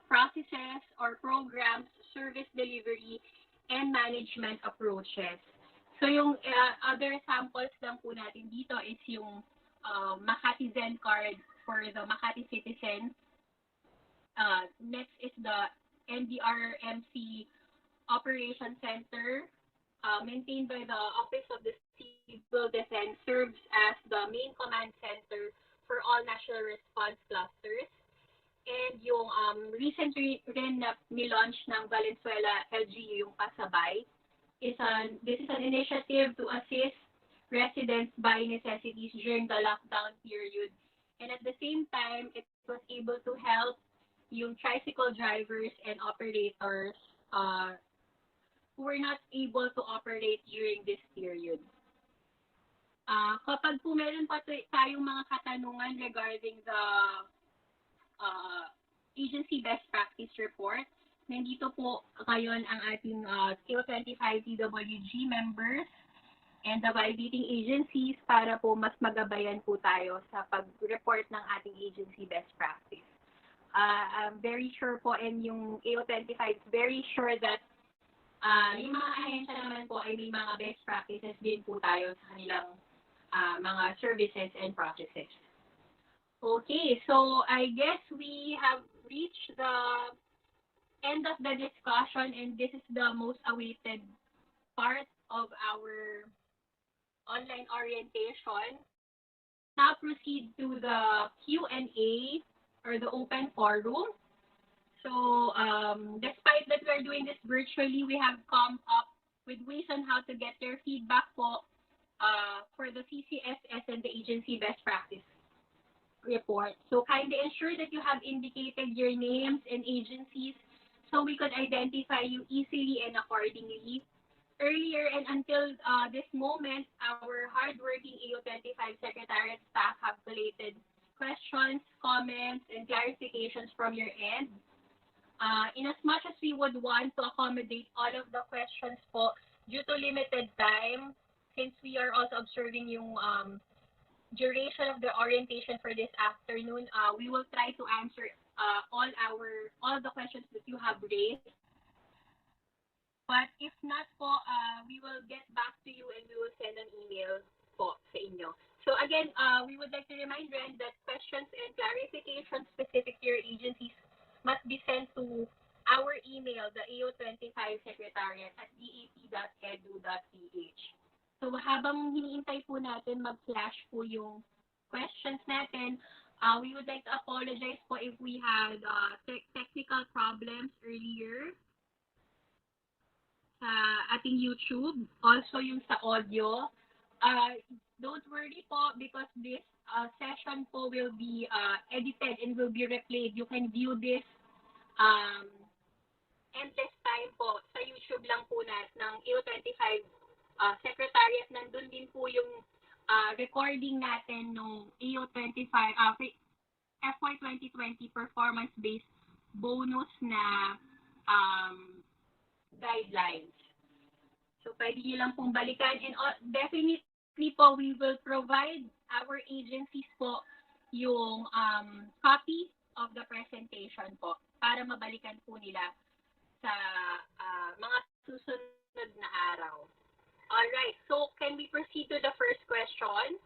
processes or programs, service delivery, and management approaches. So yung other samples lang po natin dito is yung Makati Zen card for the Makati citizens. Next is the NDRMC Operation Center, maintained by the Office of the Civil Defense, serves as the main command center for all national response clusters. And yung recently rin na nilaunch ng Valenzuela LGU, yung Kasabay, this is an initiative to assist residents by necessities during the lockdown period. And at the same time, it was able to help yung tricycle drivers and operators who were not able to operate during this period. Kapag po meron pa tayong mga katanungan regarding the agency best practice report, nandito po ngayon ang ating Q25 TWG members and the validating agencies para po mas magabayan po tayo sa pag-report ng ating agency best practice. I'm very sure po and yung AO25 is very sure that yung mga ahensya naman po ay may mga best practices din po tayo sa kanilang mga services and processes. Okay, so I guess we have reached the end of the discussion and this is the most awaited part of our online orientation. Now proceed to the Q&A or the open forum. So despite that we're doing this virtually, we have come up with ways on how to get their feedback po for the CCSS and the agency best practice report. So kindly ensure that you have indicated your names and agencies so we could identify you easily and accordingly. Earlier and until this moment, our hardworking AO25 Secretariat staff have collated questions, comments, and clarifications from your end. In as much as we would want to accommodate all of the questions po, due to limited time, since we are also observing yung duration of the orientation for this afternoon, we will try to answer all the questions that you have raised. But if not po, we will get back to you and we will send an email po sa inyo. So again, we would like to remind Ren that questions and clarifications specific to your agencies must be sent to our email, the AO25 Secretariat at dap.edu.ph. So habang hiniintay po natin mag-flash po yung questions natin, we would like to apologize po if we had technical problems earlier sa ating YouTube, also yung sa audio. Don't worry po because this session po will be edited and will be replayed. You can view this endless time po sa YouTube lang po ng AO25 Secretariat. Nandun din po yung recording natin ng AO25 FY 2020 performance-based bonus na guidelines. So, pwede nyo lang pong balikan. And definitely po, we will provide our agencies po yung copy of the presentation po para mabalikan po nila sa mga susunod na araw. Alright, so can we proceed to the first question?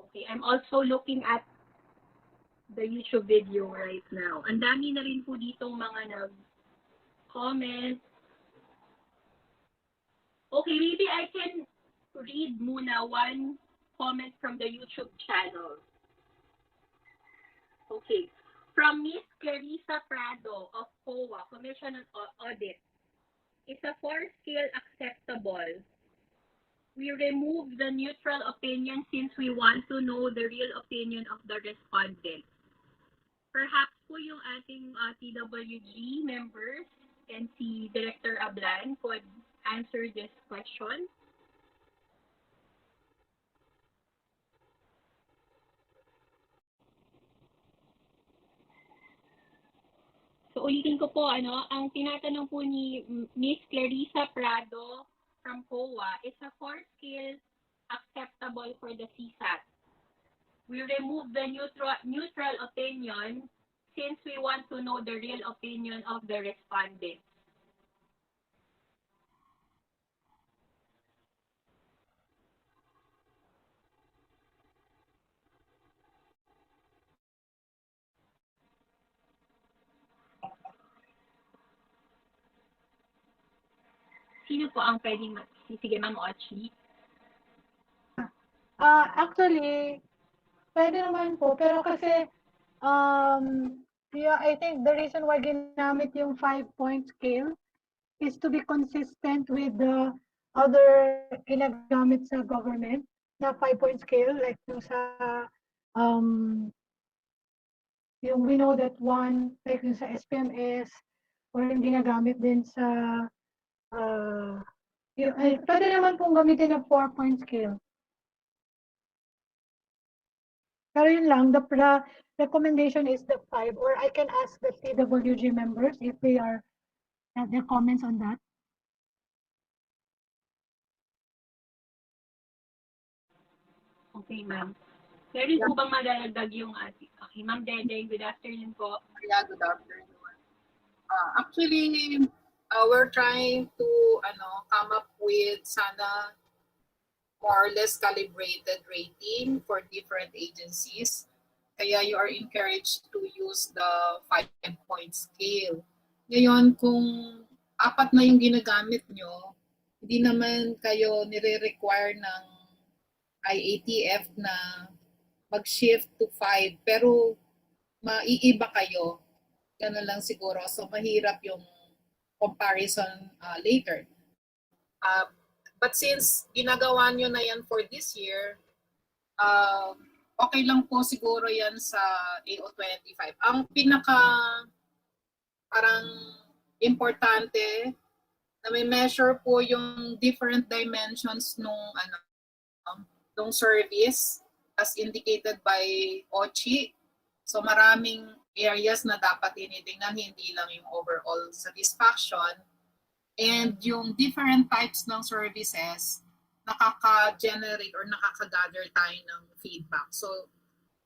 Okay, I'm also looking at the YouTube video right now. Ang dami na rin po ditong mga nag-comment. Okay, maybe I can read muna one comment from the YouTube channel. Okay. From Miss Clarissa Prado of COA, Commission on Audit. Is a 4-scale acceptable? We remove the neutral opinion since we want to know the real opinion of the respondent. Perhaps po yung ating TWG members and si Director Ablan could answer this question. So ulitin ko po, ang tinatanong po ni Miss Clarissa Prado from COA is a 4-scale acceptable for the CSAT. We remove the neutral opinion since we want to know the real opinion of the respondent. Sino po ang pwedeng sige, Ma'am Ochi? Actually, pwede naman po. Pero kasi, yeah, I think the reason why ginamit yung 5-point scale is to be consistent with the other ginagamit sa government na 5-point scale, like yung sa, yung we know that one, like yung sa SPMS, or yung ginagamit din sa, pwede naman pong gamitin na 4-point scale. Pero yun lang, the recommendation is the 5, or I can ask the TWG members if they are their comments on that. Okay, ma'am. Meron po bang madadagdag yung ating? Okay, Ma'am Dede, good afternoon po. Yeah, good afternoon. Actually, we're trying to come up with sana more or less calibrated rating for different agencies. Kaya you are encouraged to use the 5-point scale. Ngayon, kung 4 na yung ginagamit nyo, hindi naman kayo nire-require ng IATF na mag-shift to 5, pero maiiba kayo. Ganun lang siguro. So, mahirap yung comparison later. But since ginagawa nyo na yan for this year, Okay lang po siguro yan sa AO25. Ang pinaka parang importante na may measure po yung different dimensions nung service as indicated by OCHI. So maraming areas na dapat tinitingnan, hindi lang yung overall satisfaction. And yung different types ng services, nakaka-generate or nakaka-gather tayo ng feedback. So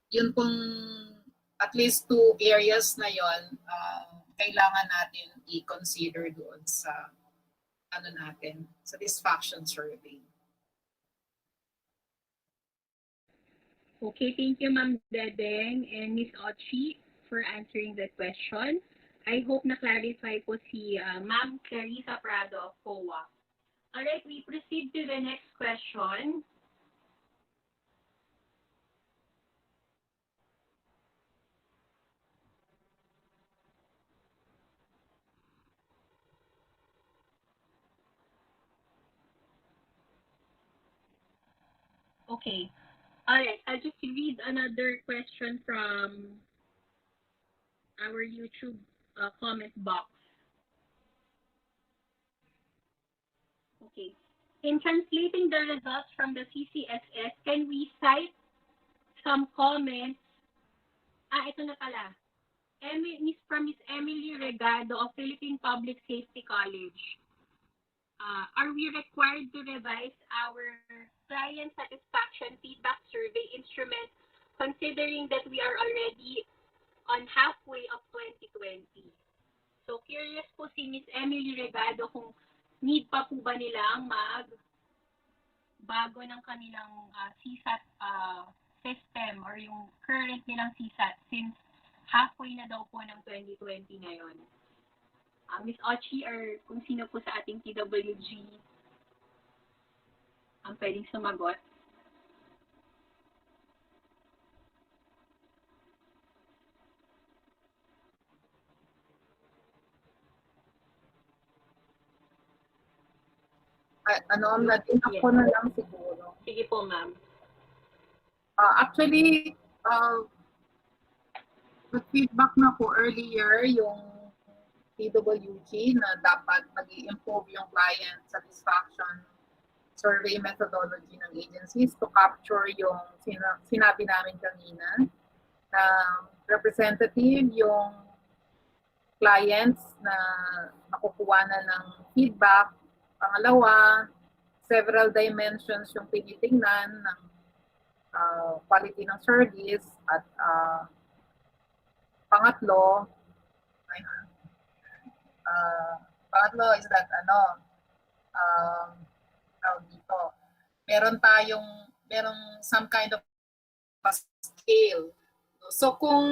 yun pong at least 2 areas na yon, kailangan natin i-consider doon sa satisfaction survey. Okay, thank you, Ma'am Dedeng and Miss Ochi for answering that question. I hope na-clarify po si Ma'am Clarissa Prado of COA. Alright, we proceed to the next question. Okay. Alright, I'll just read another question from our YouTube comment box. Okay. In translating the results from the CCSS, can we cite some comments? Ito na pala. From Miss Emily Regado of Philippine Public Safety College. Are we required to revise our client satisfaction feedback survey instrument considering that we are already on halfway of 2020? So curious po si Miss Emily Regado kung need pa po ba nilang bago ng kanilang CSAT system or yung current nilang CSAT since halfway na daw po ng 2020 ngayon. Miss Ochi or kung sino po sa ating TWG ang pwedeng sumagot. Natin ako na lang siguro. Sige po, ma'am. Actually, feedback na po earlier yung TWG na dapat mag-i-improve yung client satisfaction survey methodology ng agencies to capture yung sinabi namin kanina na representative yung clients na nakukuha na ng feedback. Pangalawa, several dimensions yung tinitingnan ng quality ng service at pangatlo is that dito, merong some kind of scale. So kung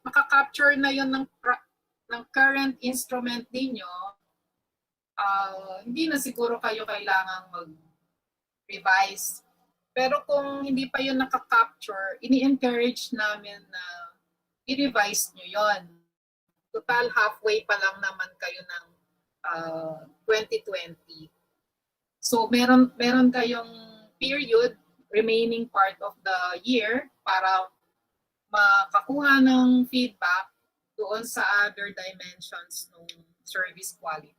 maka-capture na yun ng current instrument ninyo, hindi na siguro kayo kailangang mag-revise. Pero kung hindi pa yun naka-capture, ini-encourage namin na i-revise nyo yon. Total halfway pa lang naman kayo ng 2020. So meron kayong period, remaining part of the year para makakuha ng feedback doon sa other dimensions ng service quality.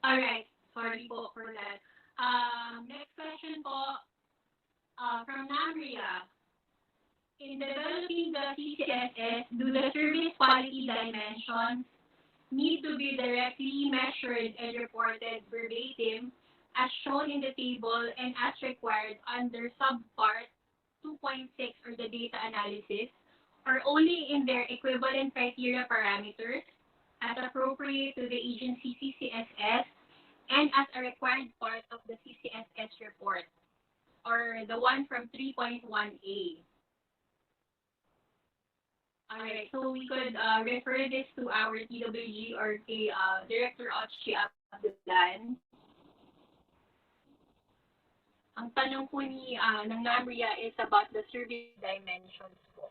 Alright, sorry po for that. Next question po from Namria. In developing the CCSS, do the service quality dimensions need to be directly measured and reported verbatim as shown in the table and as required under subpart 2.6 or the data analysis, or only in their equivalent criteria parameters as appropriate to the agency CCSS and as a required part of the CCSS report, or the one from 3.1A. Alright, so we could refer this to our TWG or kay Director Ochie Abdulan. Ang tanong po ng NAMRIA is about the survey dimensions po.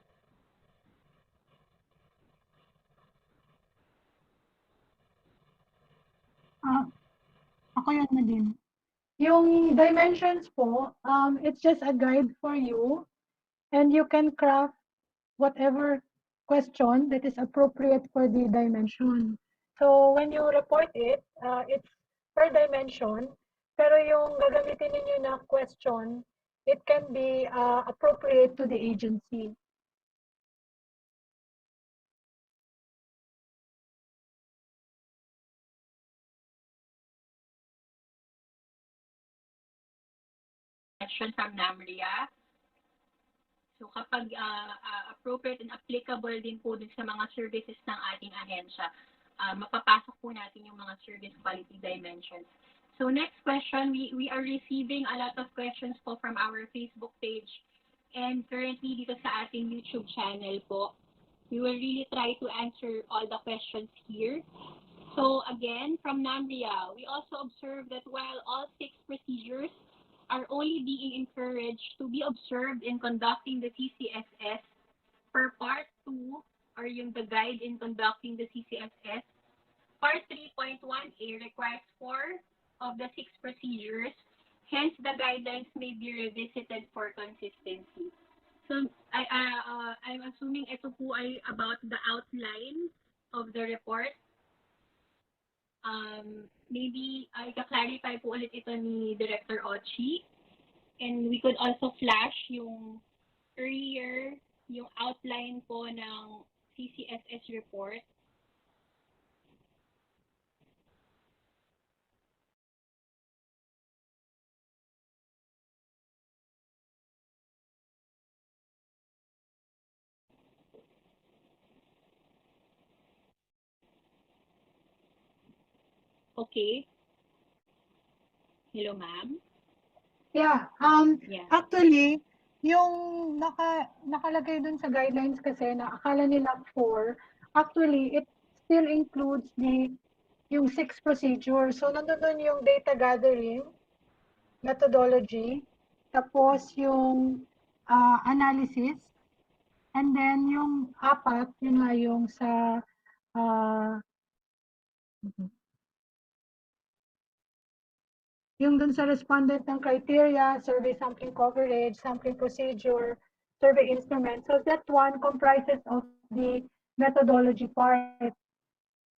Ako yun na din. Yung dimensions po, it's just a guide for you and you can craft whatever question that is appropriate for the dimension. So when you report it, it's per dimension, pero yung gagamitin ninyo na question, it can be appropriate to the agency. Question from NAMRIA. So kapag appropriate and applicable din po dun sa mga services ng ating ahensya, mapapasok po natin yung mga service quality dimensions. So next question, we are receiving a lot of questions po from our Facebook page and currently dito sa ating YouTube channel po. We will really try to answer all the questions here. So again, from NAMRIA, we also observe that while all 6 procedures are only being encouraged to be observed in conducting the CCSS per Part 2 or yung the guide in conducting the CCSS, Part 3.1A requires 4 of the 6 procedures, hence the guidelines may be revisited for consistency. So I'm assuming ito po ay about the outline of the report. Maybe i-clarify po ulit ito ni Director Ochie. And we could also flash yung earlier, yung outline po ng CCSS report. Okay. Hello, ma'am. Yeah, Yeah. actually, yung nakalagay dun sa guidelines kasi na akala nila 4, actually, it still includes yung 6 procedures. So, nandun dun yung data gathering, methodology, tapos yung analysis, and then yung 4, yun nga yung sa yung dun sa respondent ng criteria, survey sampling coverage, sampling procedure, survey instrument. So that one comprises of the methodology part.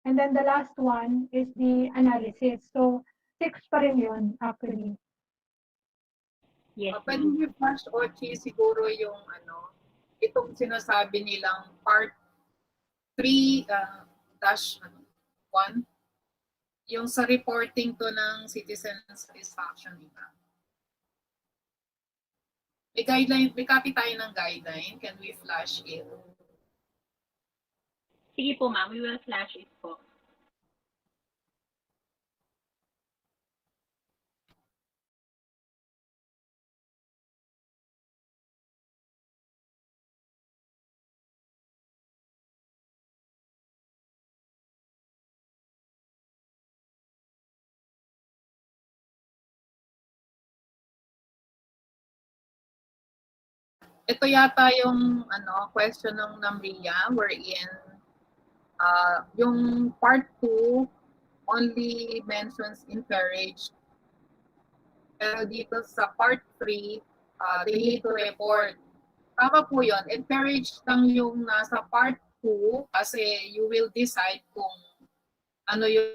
And then the last one is the analysis. So 6 pa rin yun actually. Yes, Pwede ma'am. niyo flash Ochi siguro yung itong sinasabi nilang part 3 dash 1 yung sa reporting to ng citizen satisfaction iba. May guideline, may copy tayo ng guideline. Can we flash it? Sige po, ma'am. We will flash it po. Ito yata yung question ng NAMRIA wherein yung part 2 only mentions encouraged. Pero dito sa part 3, they need to report. Tama po yun. Encouraged lang yung nasa part 2 kasi you will decide kung ano yung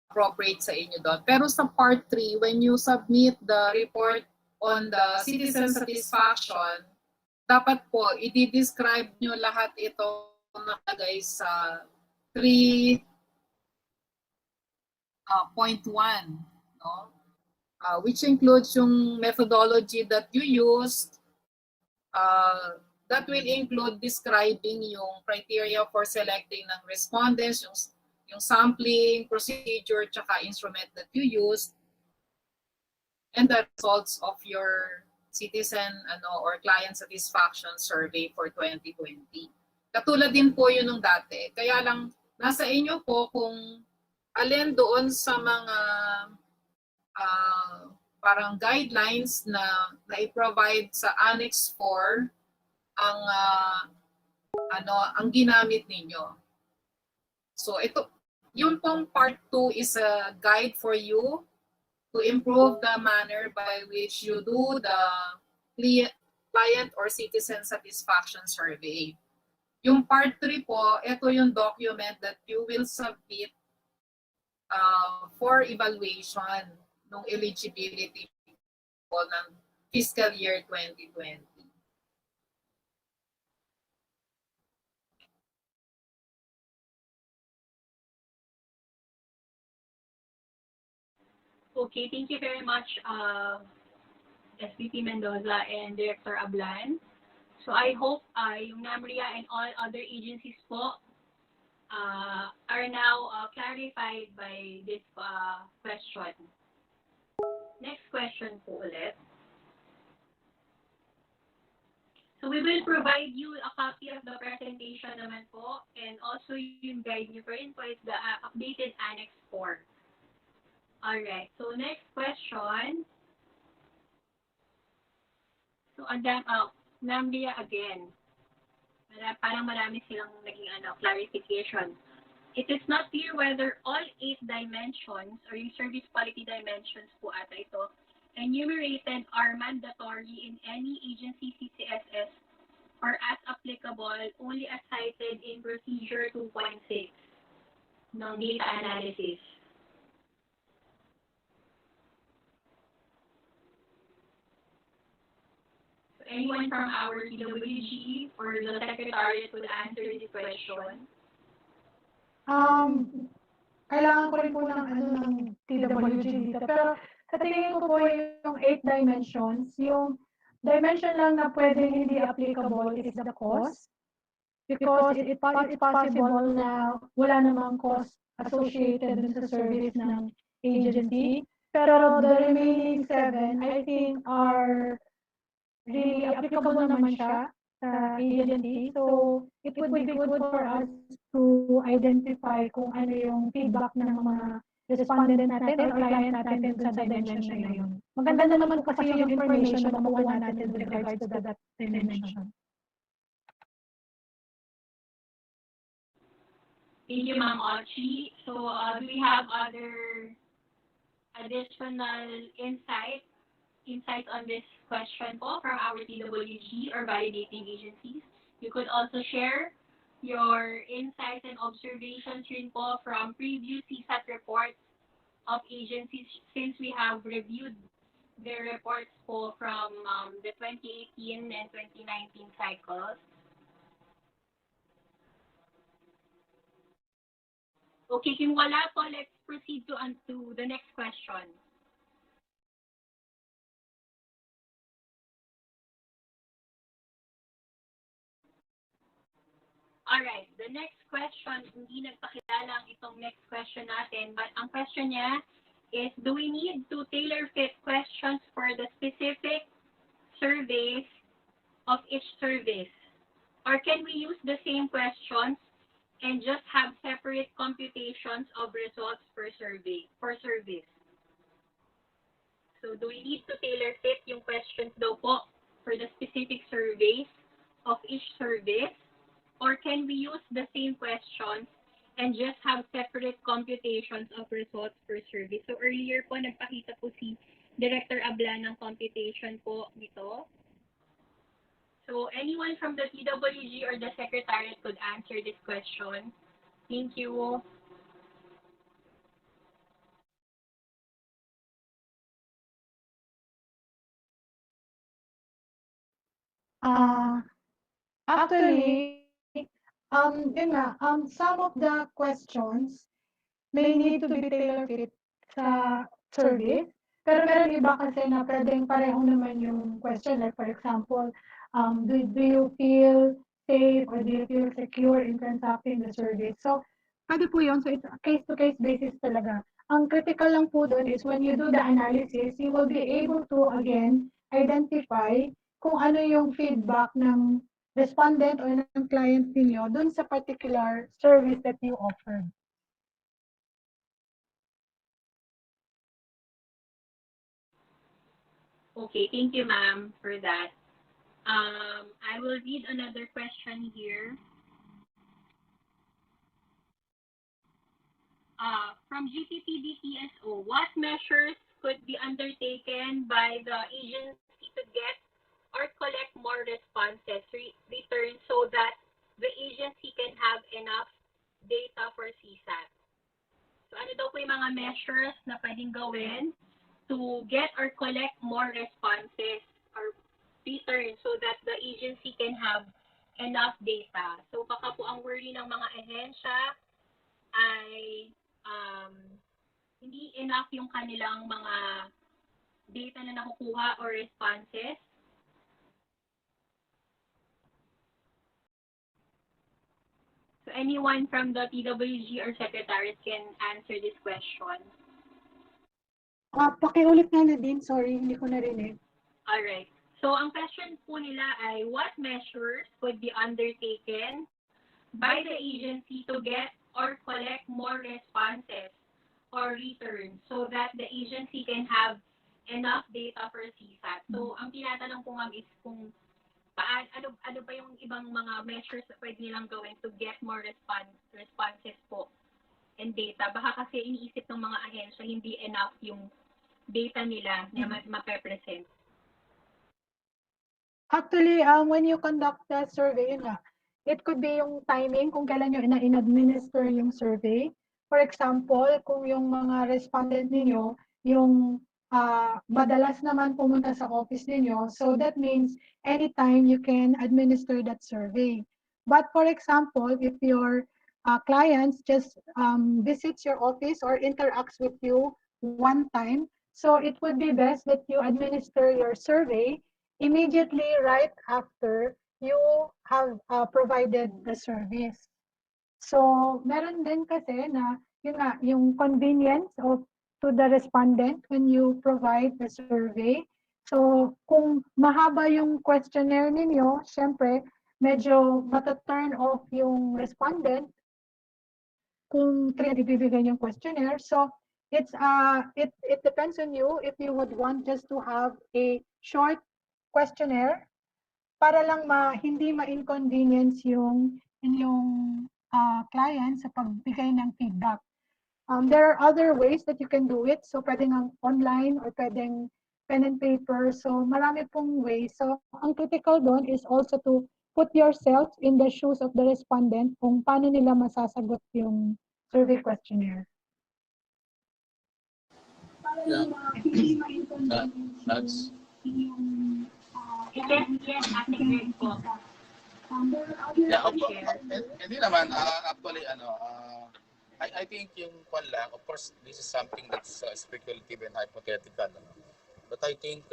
appropriate sa inyo doon. Pero sa part 3, when you submit the report on the citizen satisfaction, dapat po i-describe nyo lahat ito nakalagay sa 3.1, no? which includes yung methodology that you used. That will include describing yung criteria for selecting ng respondents, yung sampling, procedure, tsaka instrument that you used, and the results of your citizen or client satisfaction survey for 2020. Katulad din po yun nung dati. Kaya lang, nasa inyo po kung alin doon sa mga parang guidelines na i-provide sa Annex 4 ang ang ginamit ninyo. So ito, yung pong part 2 is a guide for you to improve the manner by which you do the client or citizen satisfaction survey. Yung part 3 po, ito yung document that you will submit for evaluation ng eligibility po ng fiscal year 2020. Okay, thank you very much, SVP Mendoza and Director Ablan. So I hope yung NAMRIA and all other agencies po are now clarified by this question. Next question po ulit. So we will provide you a copy of the presentation naman po, and also yung guide nyo for info is the updated Annex 4. Alright, so next question. So NAMRIA again. Parang marami silang naging clarification. It is not clear whether all 8 dimensions or yung service quality dimensions po ata ito enumerated are mandatory in any agency CCSS or as applicable only as cited in procedure 2.6 ng data analysis. So anyone from our TWG or the Secretariat would answer this question? Kailangan ko rin po ng TWG dito. Pero sa tingin ko po yung 8 dimensions, yung dimension lang na pwedeng hindi applicable is the cost. Because it's possible na wala namang cost associated dun sa service ng agency. Pero the remaining 7, I think, are really applicable naman siya sa agency. So it would be good for us to identify kung ano yung feedback ng mga respondent natin or client natin dun sa dimension na yun. Maganda naman po kasi yung information na makuha natin with regards to that dimension. Thank you, Ma'am Ochi. So do we have other additional insights on this question po from our TWG or validating agencies? You could also share your insights and observations rin po from previous CSAT reports of agencies since we have reviewed their reports po from the 2018 and 2019 cycles. Okay, kung wala po, let's proceed to the next question. Alright, the next question, hindi nagpakilala ang itong next question natin, but ang question niya is, do we need to tailor fit questions for the specific surveys of each service? Or can we use the same questions and just have separate computations of results per service? So do we need to tailor fit yung questions daw po for the specific surveys of each service? Or can we use the same questions and just have separate computations of results per service? So earlier po, nagpakita po si Director Ablan ng computation po nito. So anyone from the TWG or the Secretariat could answer this question. Thank you. Actually, some of the questions may need to be tailor fit sa service. Pero meron iba kasi na pwedeng pareho naman yung question. Like for example, do you feel safe or do you feel secure in transacting the survey? So, pwede po yun. So, it's a case-to-case basis talaga. Ang critical lang po doon is when you do the analysis, you will be able to, again, identify kung ano yung feedback ng respondent or ng client ninyo doon sa particular service that you offered. Okay, thank you, ma'am, for that. I will read another question here. From GPPD-TSO, what measures could be undertaken by the agency to get or collect more responses return so that the agency can have enough data for CSAT? So ano daw po yung mga measures na pwedeng gawin to get or collect more responses or return so that the agency can have enough data. So baka po ang worry ng mga ahensya ay hindi enough yung kanilang mga data na nakukuha or responses. So anyone from the PWG or secretaries can answer this question. Pakiulit nga na din, sorry, hindi ko narinig. Alright. So ang question po nila ay what measures could be undertaken by the agency to get or collect more responses or returns so that the agency can have enough data for CSAT. So ang tinatanong po ma'am is kung ano ba yung ibang mga measures na pwede nilang gawin to get more responses po and data. Baka kasi iniisip ng mga ahensya hindi enough yung data nila na mape-present. Actually, when you conduct the survey, yun nga, it could be yung timing kung kailan nyo in-administer yung survey. For example, kung yung mga respondent ninyo, yung madalas naman pumunta sa office ninyo, so that means anytime you can administer that survey. But for example, if your clients just visits your office or interacts with you one time, so it would be best that you administer your survey immediately right after you have provided the service. So, meron din kasi na yun nga, yung convenience of to the respondent when you provide the survey. So, kung mahaba yung questionnaire ninyo, syempre, medyo mata-turn off yung respondent kung 3 ibibigay yung questionnaire. So, it depends on you if you would want just to have a short questionnaire para lang hindi ma-inconvenience yung inyong client sa pagbigay ng feedback. There are other ways that you can do it. So, pwedeng online or pwedeng pen and paper. So, marami pong ways. So, ang critical doon is also to put yourself in the shoes of the respondent kung paano nila masasagot yung survey questionnaire. Yeah. That's Yes, Ate Greg po. yeah, hindi naman actually I think yung kwan lang, of course this is something that's speculative and hypothetical, but I think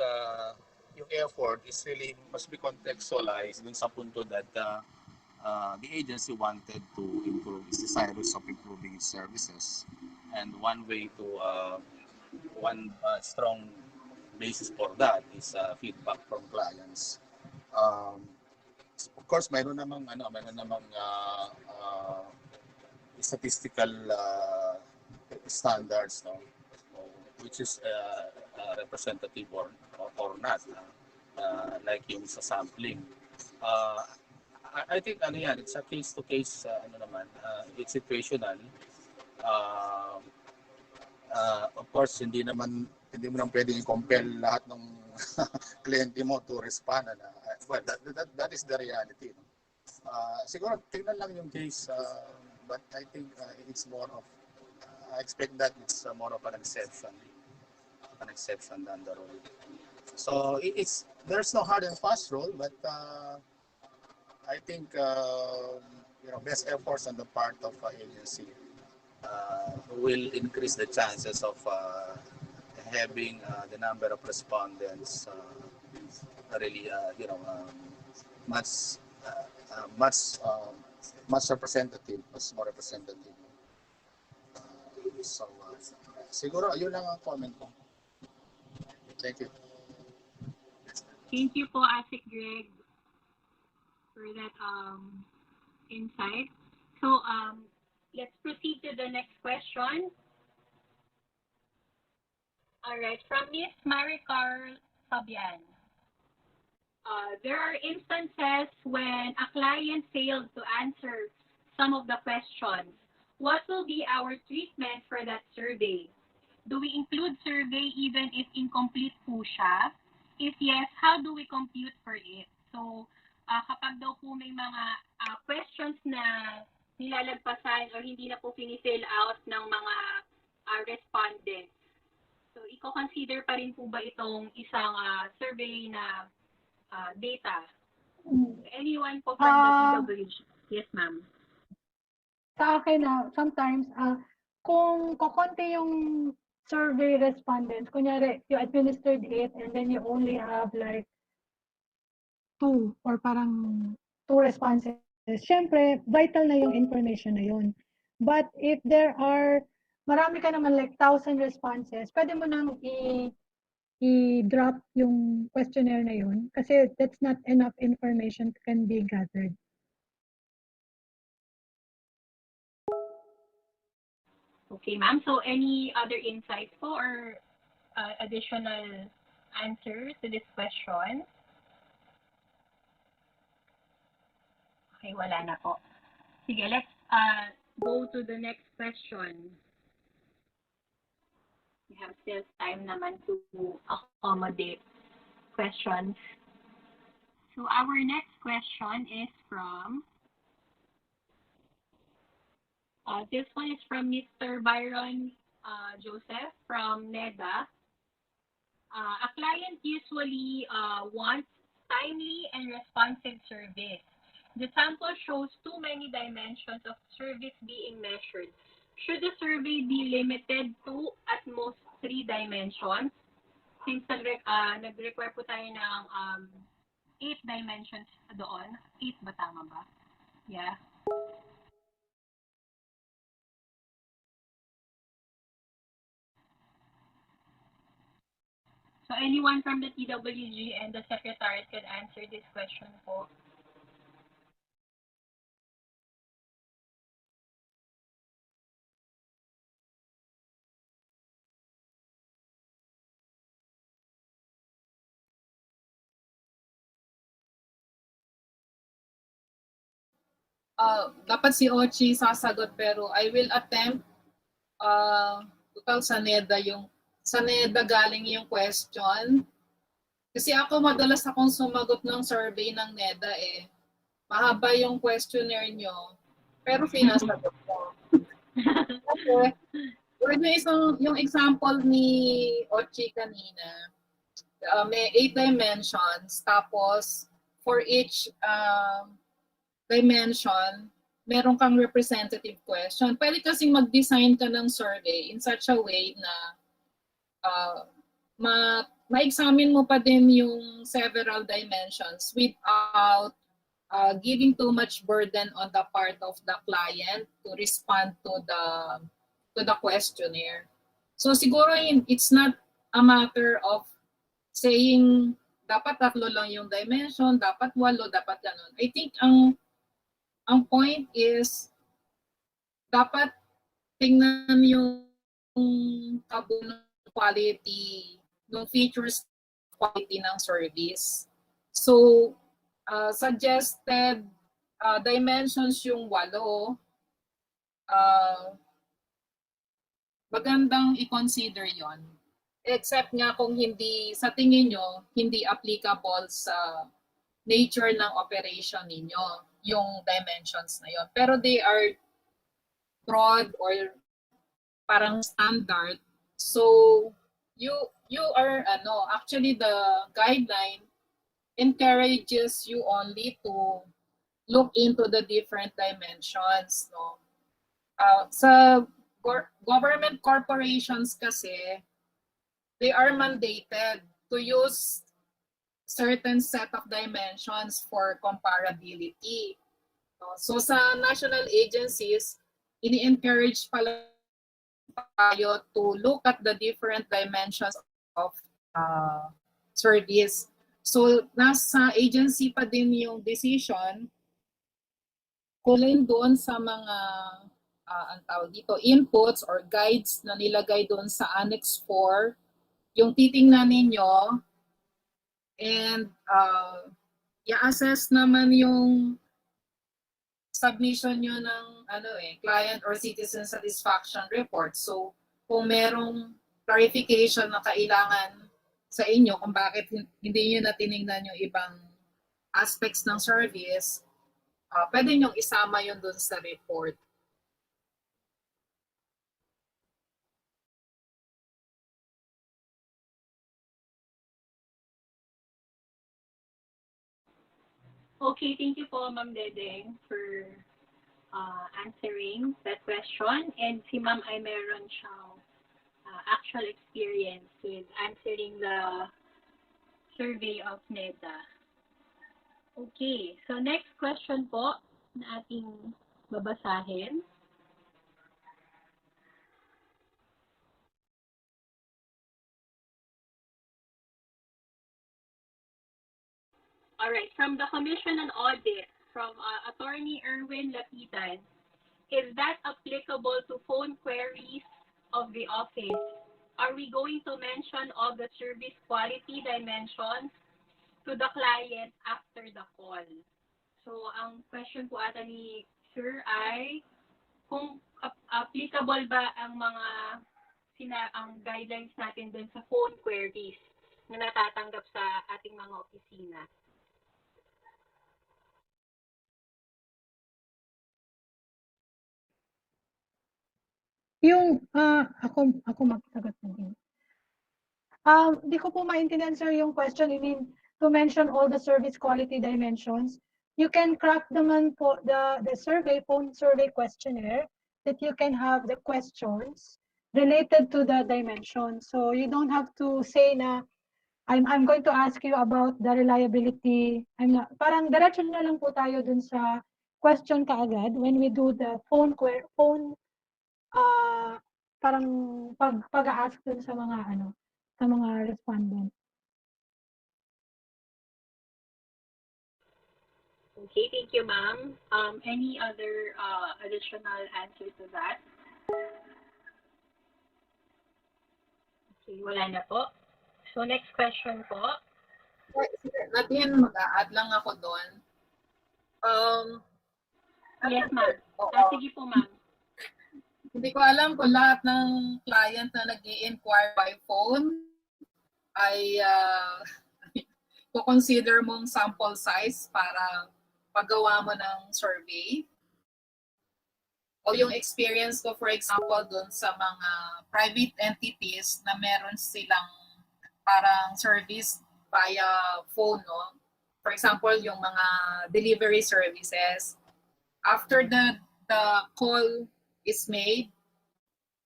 yung effort is really must be contextualized dun sa punto that the agency wanted to improve, is desirous of improving its services, and one way to one strong basis for that is feedback from clients. Of course, mayroon namang statistical standards, no, which is representative or not, like yung sa sampling. I think it's a case to case, it's situational. Of course, hindi mo naman pwedeng i-compel lahat ng kliyente mo to respond. Well, that is the reality. Siguro, tingnan lang yung case, but I think it's more of, I expect that it's more of an exception down the road. So, there's no hard and fast rule, but I think, best efforts on the part of agency will increase the chances of having the number of respondents really, much, uh, much, much representative, much more representative. So, siguro ayun lang ang comment ko. Thank you. Thank you po, Asik Greg, for that insight. So let's proceed to the next question. All right, from Miss Maricar Fabian. There are instances when a client failed to answer some of the questions. What will be our treatment for that survey? Do we include survey even if incomplete po siya? If yes, how do we compute for it? So, kapag daw po may mga questions na nilalagpasan or hindi na po fini-fill out ng mga respondents, so i-consider pa rin po ba itong isang survey na data? Anyone po from the PWG? Yes, ma'am. Sa akin sometimes, kung kokonti yung survey respondents, kunyari, you administered it and then you only have like 2 or parang 2 responses, syempre, vital na yung information na yun. But if there are, marami ka naman like 1,000 responses, pwede mo nang i-drop yung questionnaire na yun kasi that's not enough information can be gathered. Okay, ma'am. So any other insights po or additional answers to this question? Okay, wala na po. Sige, let's go to the next question. We have still time naman to accommodate questions. So our next question is from this one is from Mr. Byron Joseph from NEDA. A client usually wants timely and responsive service. The sample shows too many dimensions of service being measured. Should the survey be limited to at most 3 dimensions? Since nag-require po tayo ng 8 dimensions doon. 8 ba tama ba? Yeah. So anyone from the TWG and the Secretariat can answer this question po. Dapat si Ochi sasagot pero I will attempt total sa NEDA galing yung question. Kasi ako madalas akong sumagot ng survey ng NEDA eh. Mahaba yung questionnaire nyo, pero sinasagot ko. Kasi, yung example ni Ochi kanina, may 8 dimensions, tapos for each dimension, meron kang representative question. Pwede kasing mag-design ka ng survey in such a way na ma-examine mo pa din yung several dimensions without giving too much burden on the part of the client to respond to the questionnaire. So siguro it's not a matter of saying dapat 3 lang yung dimension, dapat 8, dapat ganun. I think ang point is dapat tingnan yung kabuuan quality ng features quality ng service. So suggested dimensions yung 8, magandang i-consider yon. Except nga kung hindi, sa tingin nyo, hindi applicable sa nature ng operation ninyo, yung dimensions na yon. Pero they are broad or parang standard. So, you are, actually the guideline encourages you only to look into the different dimensions, no? Sa government corporations kasi, they are mandated to use certain set of dimensions for comparability. So sa national agencies, ini-encourage pala tayo to look at the different dimensions of service. So nasa agency pa din yung decision kulin doon sa mga ang tawag dito, inputs or guides na nilagay doon sa Annex 4, yung titingnan ninyo and i-assess naman yung submission nyo ng client or citizen satisfaction report. So, kung merong clarification na kailangan sa inyo kung bakit hindi nyo na tinignan yung ibang aspects ng service, pwede nyo isama yun dun sa report. Okay, thank you po, Ma'am Dedeng, for answering that question. And si Ma'am ay meron siyang actual experience with answering the survey of NEDA. Okay, so next question po na ating babasahin. All right, from the Commission on Audit, from Attorney Erwin Lapitan, is that applicable to phone queries of the office? Are we going to mention all the service quality dimensions to the client after the call? So, ang question po ata ni Sir ay kung applicable ba ang mga ang guidelines natin dun sa phone queries na natatanggap sa ating mga opisina. Yung, ako magsagot na din. Di ko po maintindihan, sir, yung question. I mean, to mention all the service quality dimensions. You can craft naman po the survey, phone survey questionnaire that you can have the questions related to the dimension. So you don't have to say na, I'm going to ask you about the reliability. Parang diretso na lang po tayo dun sa question kaagad when we do the phone parang pag-a-ask dun sa mga respondent. Okay, thank you, ma'am. Any other additional answer to that? Okay, wala na po. So, next question po. Natin, mag-a-add lang ako doon. Yes, ma'am. Sige po, ma'am. Hindi ko alam kung lahat ng client na nag-i-inquire by phone ay consider mong sample size para paggawa mo ng survey. O yung experience ko, for example, dun sa mga private entities na meron silang parang service via phone, no? For example, yung mga delivery services. After the call is made,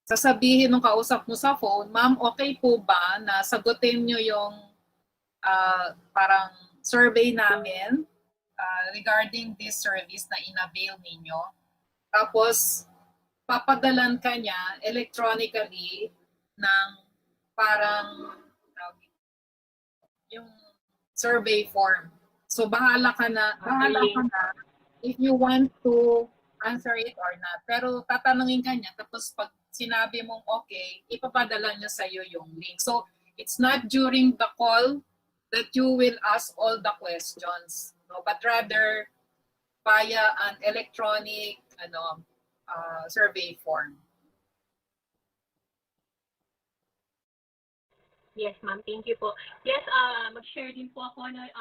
sasabihin ng kausap mo sa phone, ma'am, okay po ba na sagutin nyo yung parang survey namin regarding this service na in-avail ninyo? Tapos, papadalan ka niya electronically ng parang yung survey form. So, bahala ka na if you want to answer it or not. Pero tatanungin ka niya, tapos pag sinabi mong okay, ipapadala niya sa iyo yung link. So, it's not during the call that you will ask all the questions, no? But rather via an electronic survey form. Yes, ma'am. Thank you po. Yes, mag-share din po ako na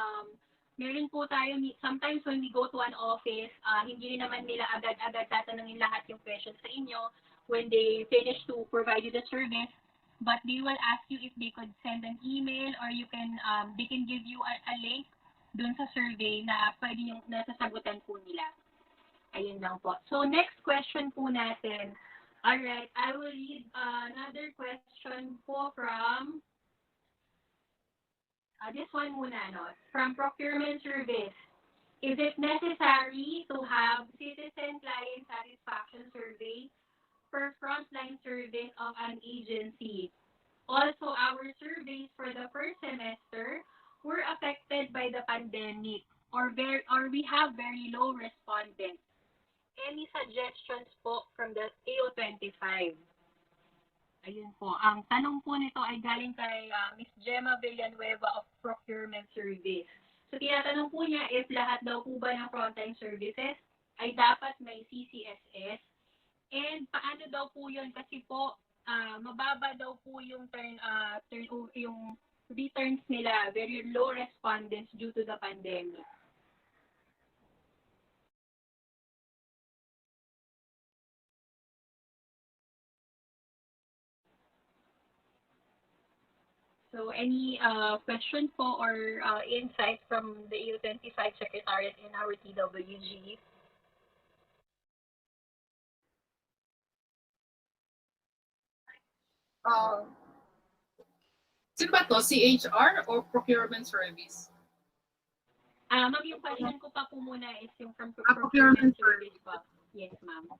meron po tayo, sometimes when we go to an office, hindi naman nila agad-agad tatanungin lahat yung questions sa inyo when they finish to provide you the service, but they will ask you if they could send an email or they can give you a link dun sa survey na pwede yung nasasagutan po nila. Ayun lang po. So, next question po natin. Alright, I will read another question po from This one muna, no? From procurement service. Is it necessary to have citizen client satisfaction survey per frontline service of an agency? Also, our surveys for the first semester were affected by the pandemic or we have very low respondents. Any suggestions po from the AO25? Ayun po. Ang tanong po nito ay galing kay Miss Gemma Villanueva of Procurement Service. So, tinatanong po niya if lahat daw po ba ng frontline services ay dapat may CCSS and paano daw po yun kasi po mababa daw po yung yung returns nila, very low respondents due to the pandemic. So any question po or insight from the EU25 Secretariat in our TWG? Sino ba to? CHR or Procurement Service? Ma'am, yung question ko pa po muna is yung from Procurement Service po. Yes, ma'am.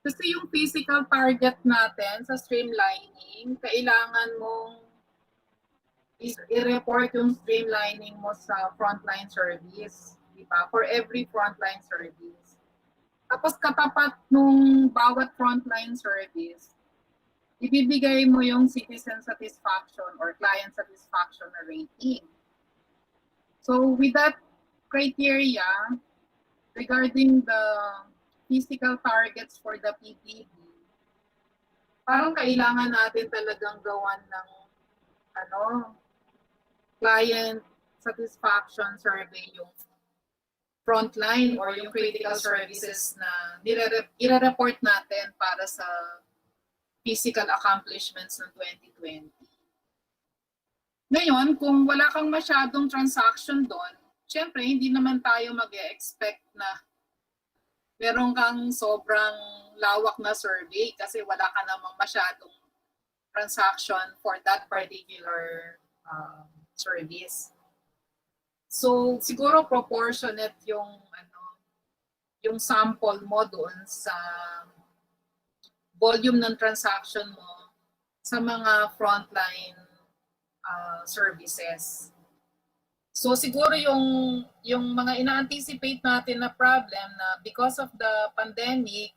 Kasi yung physical target natin sa streamlining, kailangan mong i-report yung streamlining mo sa frontline service. Diba? For every frontline service. Tapos katapat nung bawat frontline service, ibibigay mo yung citizen satisfaction or client satisfaction rating. So with that criteria, regarding the physical targets for the PPD, parang kailangan natin talagang gawan ng client satisfaction survey yung frontline or yung critical services na i-report natin para sa physical accomplishments ng 2020. Ngayon, kung wala kang masyadong transaction doon, syempre hindi naman tayo mag-expect na meron kang sobrang lawak na survey kasi wala ka namang masyadong transaction for that particular service. So siguro proportionate yung sample mo doon sa volume ng transaction mo sa mga frontline services. So siguro yung mga ina-anticipate natin na problem na because of the pandemic,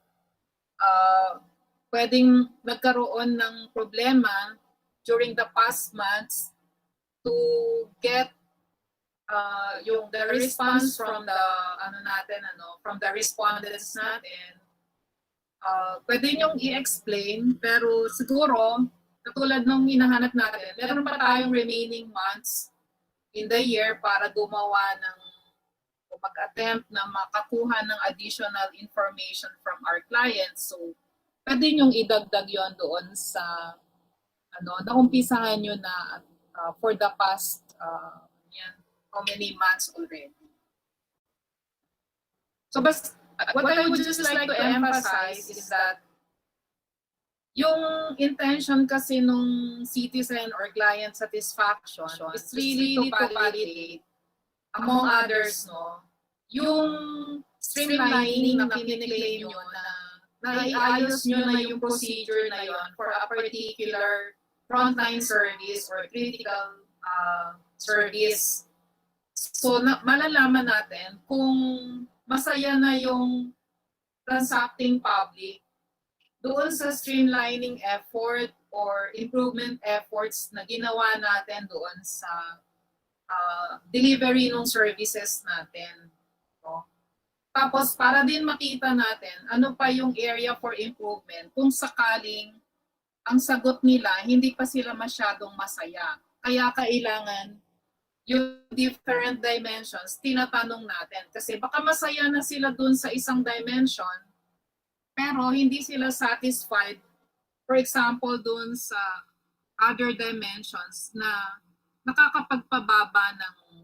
pwedeng nagkaroon ng problema during the past months to get the response from the from the respondents natin. Pwede niyong i-explain pero siguro katulad nung hinahanap natin, meron pa tayong remaining months in the year para gumawa ng o mag-attempt na makakuha ng additional information from our clients. So, pwede niyong idagdag yon doon sa naumpisahan nyo na for the past how many months already. So, what I would just like to emphasize is that yung intention kasi nung citizen or client satisfaction is really to validate, among others, yung streamlining na kiniklaim nyo na naiayos nyo na yung procedure na yon for a particular frontline service or critical service. So, malalaman natin kung masaya na yung transacting public doon sa streamlining effort or improvement efforts na ginawa natin doon sa delivery ng services natin. No? Tapos para din makita natin ano pa yung area for improvement kung sakaling ang sagot nila hindi pa sila masyadong masaya. Kaya kailangan yung different dimensions tinatanong natin kasi baka masaya na sila doon sa isang dimension pero hindi sila satisfied, for example, dun sa other dimensions na nakakapagpababa ng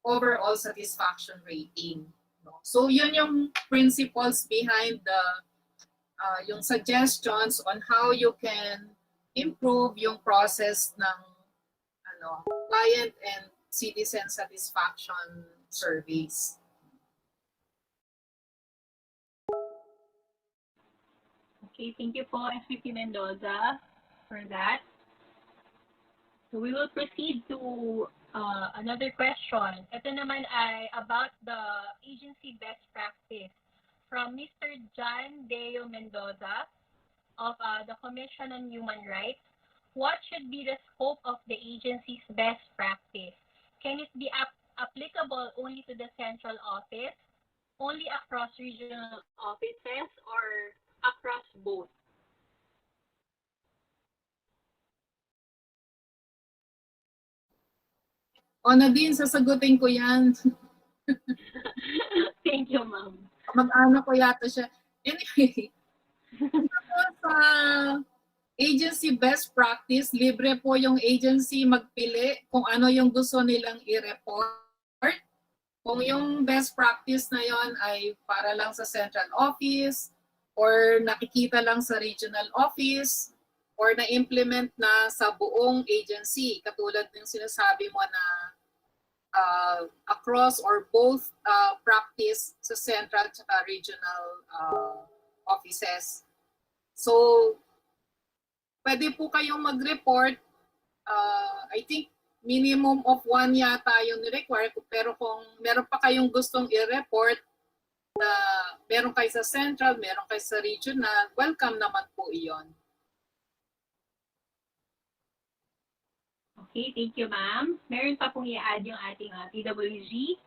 overall satisfaction rating. No? So yun yung principles behind yung suggestions on how you can improve yung process ng client and citizen satisfaction surveys. Okay, thank you po, SVP Mendoza, for that. So we will proceed to another question. Ito naman ay about the agency best practice from Mr. John Deo Mendoza of the Commission on Human Rights. What should be the scope of the agency's best practice? Can it be applicable only to the central office, only across regional offices, or across both? O Nadine, sasagutin ko yan. Thank you, ma'am. Mag-anak ko yata siya. Anyway, sa agency best practice, libre po yung agency magpili kung ano yung gusto nilang i-report. Kung yung best practice na yon ay para lang sa central office or nakikita lang sa regional office or na-implement na sa buong agency, katulad ng sinasabi mo na across or both practice sa central at regional offices. So, pwede po kayong mag-report. I think minimum of 1 yata yung ni-require. Pero kung meron pa kayong gustong i-report na meron kayo sa central, meron kayo sa regional, welcome naman po iyon. Okay, thank you, ma'am. Meron pa pong i-add yung ating PWG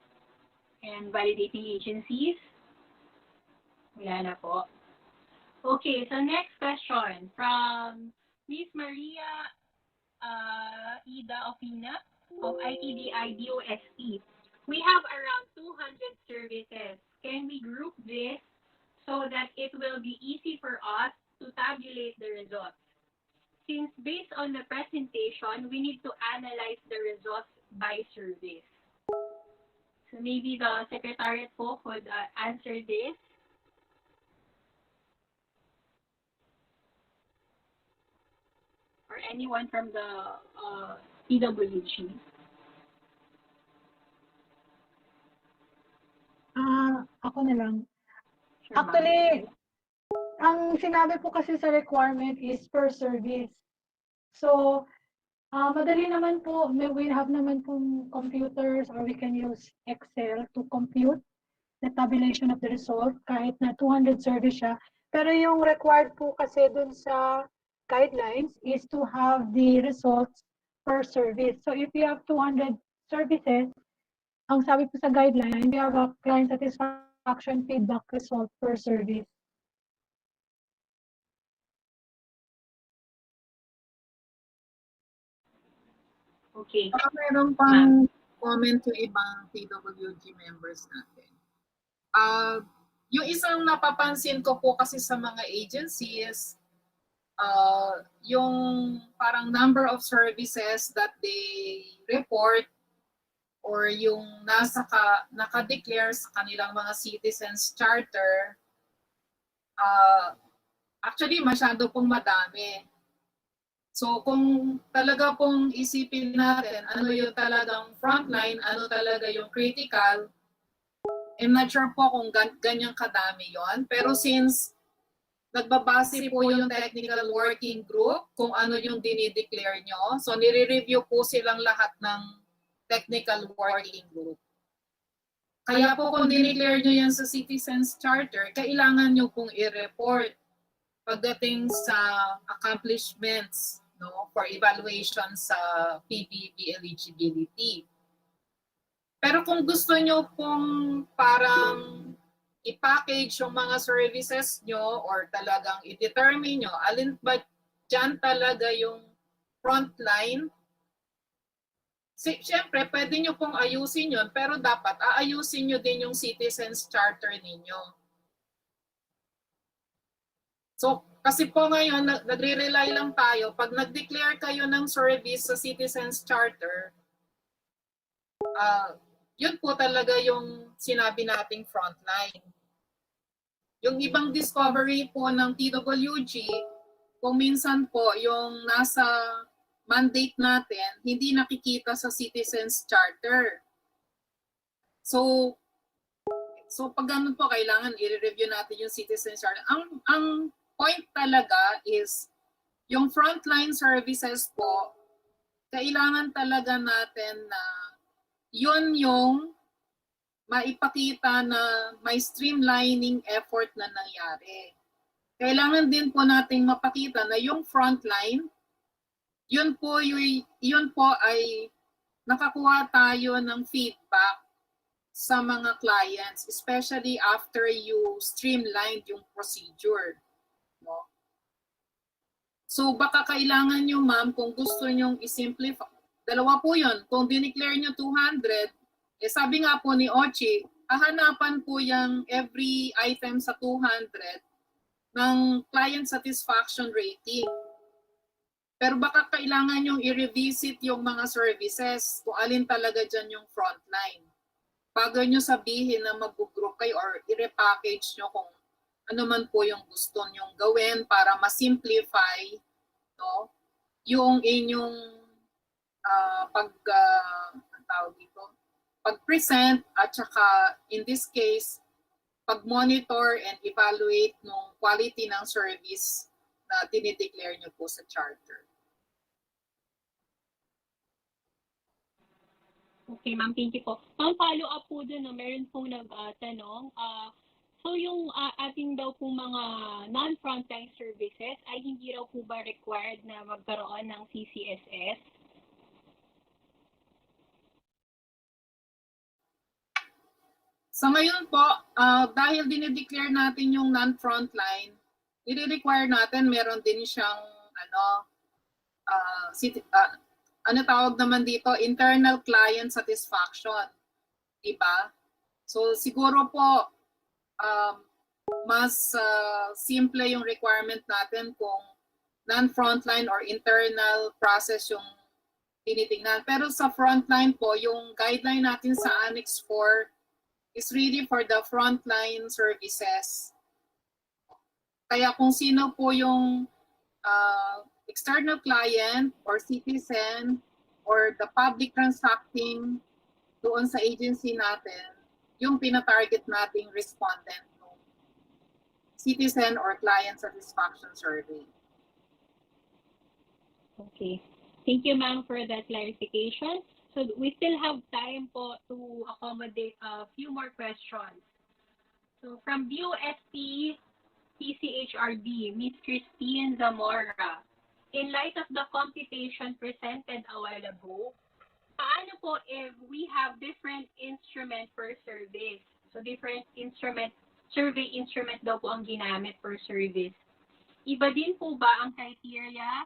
and validating agencies. Wala na po. Okay, so next question from Ms. Maria Ida Ofina of ITDI DOST. We have around 200 services. Can we group this so that it will be easy for us to tabulate the results? Since based on the presentation, we need to analyze the results by service. So maybe the Secretariat po could answer this. Or anyone from the PWG. Ako na lang. Sure, Actually, ang sinabi po kasi sa requirement is per service. So, madali naman po, we have naman pong computers or we can use Excel to compute the tabulation of the result kahit na 200 service siya. Pero yung required po kasi dun sa guidelines is to have the results per service. So if you have 200 services, ang sabi po sa guideline, we have a client satisfaction feedback result per service. Okay. Meron pang comment yung ibang PWG members natin. Yung isang napapansin ko po kasi sa mga agencies, yung parang number of services that they report or yung naka-declare sa kanilang mga citizens charter, actually masyado pong madami. So kung talaga pong isipin natin ano yung talagang frontline, ano talaga yung critical, I'm not sure po kung ganyang kadami yon. Pero since nagbabase po yung technical working group kung ano yung dinideclare nyo, so nire-review po silang lahat ng technical working group. Kaya po kung dineclare nyo yan sa Citizens Charter, kailangan nyo pong i-report pagdating sa accomplishments, no, for evaluation sa PBB eligibility. Pero kung gusto nyo pong parang i-package yung mga services nyo or talagang i-determine nyo, alin ba dyan talaga yung frontline, siyempre pwede nyo pong ayusin yun, pero dapat aayusin nyo din yung Citizens Charter ninyo. So, kasi po ngayon, nagre-rely lang tayo. Pag nag-declare kayo ng service sa Citizens Charter, yun po talaga yung sinabi nating frontline. Yung ibang discovery po ng TWG, kung minsan po yung nasa mandate natin hindi nakikita sa Citizens Charter. So pag ganun po, kailangan i-review natin yung Citizens Charter. Ang point talaga is, yung frontline services po, kailangan talaga natin na yun yung maipakita na may streamlining effort na nangyari. Kailangan din po nating mapakita na yung frontline, yun po ay nakakuha tayo ng feedback sa mga clients, especially after you streamlined yung procedure. No? So baka kailangan nyo, ma'am, kung gusto nyong i-simplify, dalawa po yun. Kung dineclare nyo 200, sabi nga po ni Ochi, hahanapan po yung every item sa 200 ng client satisfaction rating. Pero baka kailangan nyong i-revisit yung mga services kung alin talaga dyan yung frontline. Bago nyo sabihin na mag-group kayo or i-repackage nyo kung ano man po yung gusto nyong gawin para ma-simplify, no, yung inyong pag-present at saka in this case, pag-monitor and evaluate ng quality ng service na dinideclare nyo po sa charter. Okay, ma'am, thank you po. Ma'am, follow up po dun, no, meron pong nagtanong. So yung ating daw po mga non-frontline services ay hindi raw po ba required na magkaroon ng CCSS? Sa ngayon po, dahil dinideclare natin yung non-frontline, i-require natin meron din siyang ano tawag naman dito, internal client satisfaction. Diba? So siguro po, mas simple yung requirement natin kung non-frontline or internal process yung tinitingnan. Pero sa frontline po, yung guideline natin sa Annex 4 is really for the frontline services. Kaya kung sino po yung external client or citizen or the public transacting doon sa agency natin, yung pinatarget nating respondent no? Citizen or client satisfaction survey. Okay. Thank you, ma'am, for that clarification. So we still have time po to accommodate a few more questions. So from BUSP PCHRD, Ms. Christine Zamora, in light of the computation presented a while ago, paano po if we have different instrument per service? So different survey instrument daw po ang ginamit per service. Iba din po ba ang criteria?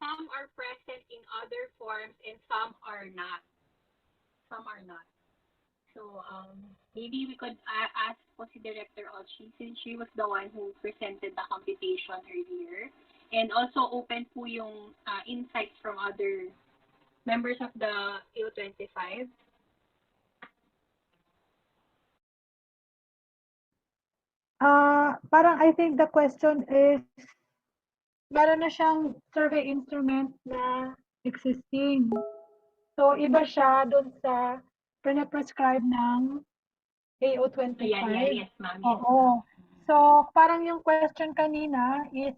Some are present in other forms and some are not. Some are not. So maybe we could ask po si Director Ochi since she was the one who presented the computation earlier. And also open po yung insights from other members of the AO25. Parang I think the question is, meron na siyang survey instrument na existing. So, iba siya dun sa pinaprescribe ng AO25. Yes, ma'am. Yes, Oo. So, parang yung question kanina is,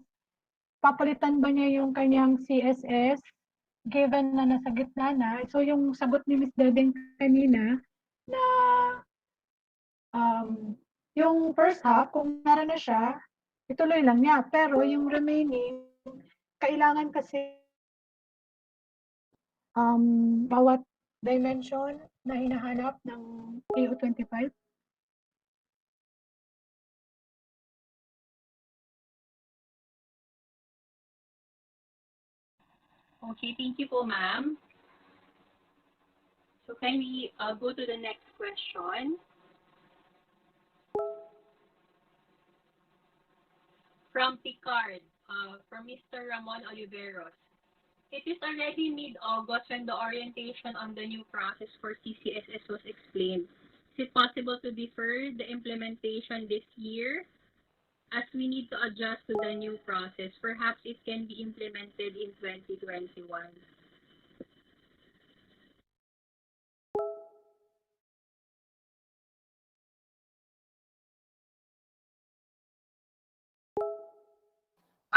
papalitan ba niya yung kanyang CSS given na nasa gitna na? So, yung sagot ni Ms. Debeng kanina na yung first half, kung meron na siya, ituloy lang niya. Pero yung remaining, kailangan kasi bawat dimension na hinahanap ng AO25. Okay, thank you po, ma'am. So can we go to the next question? From Picard, from Mr. Ramon Oliveros. It is already mid-August when the orientation on the new process for CCSS was explained. Is it possible to defer the implementation this year? as we need to adjust to the new process. Perhaps it can be implemented in 2021.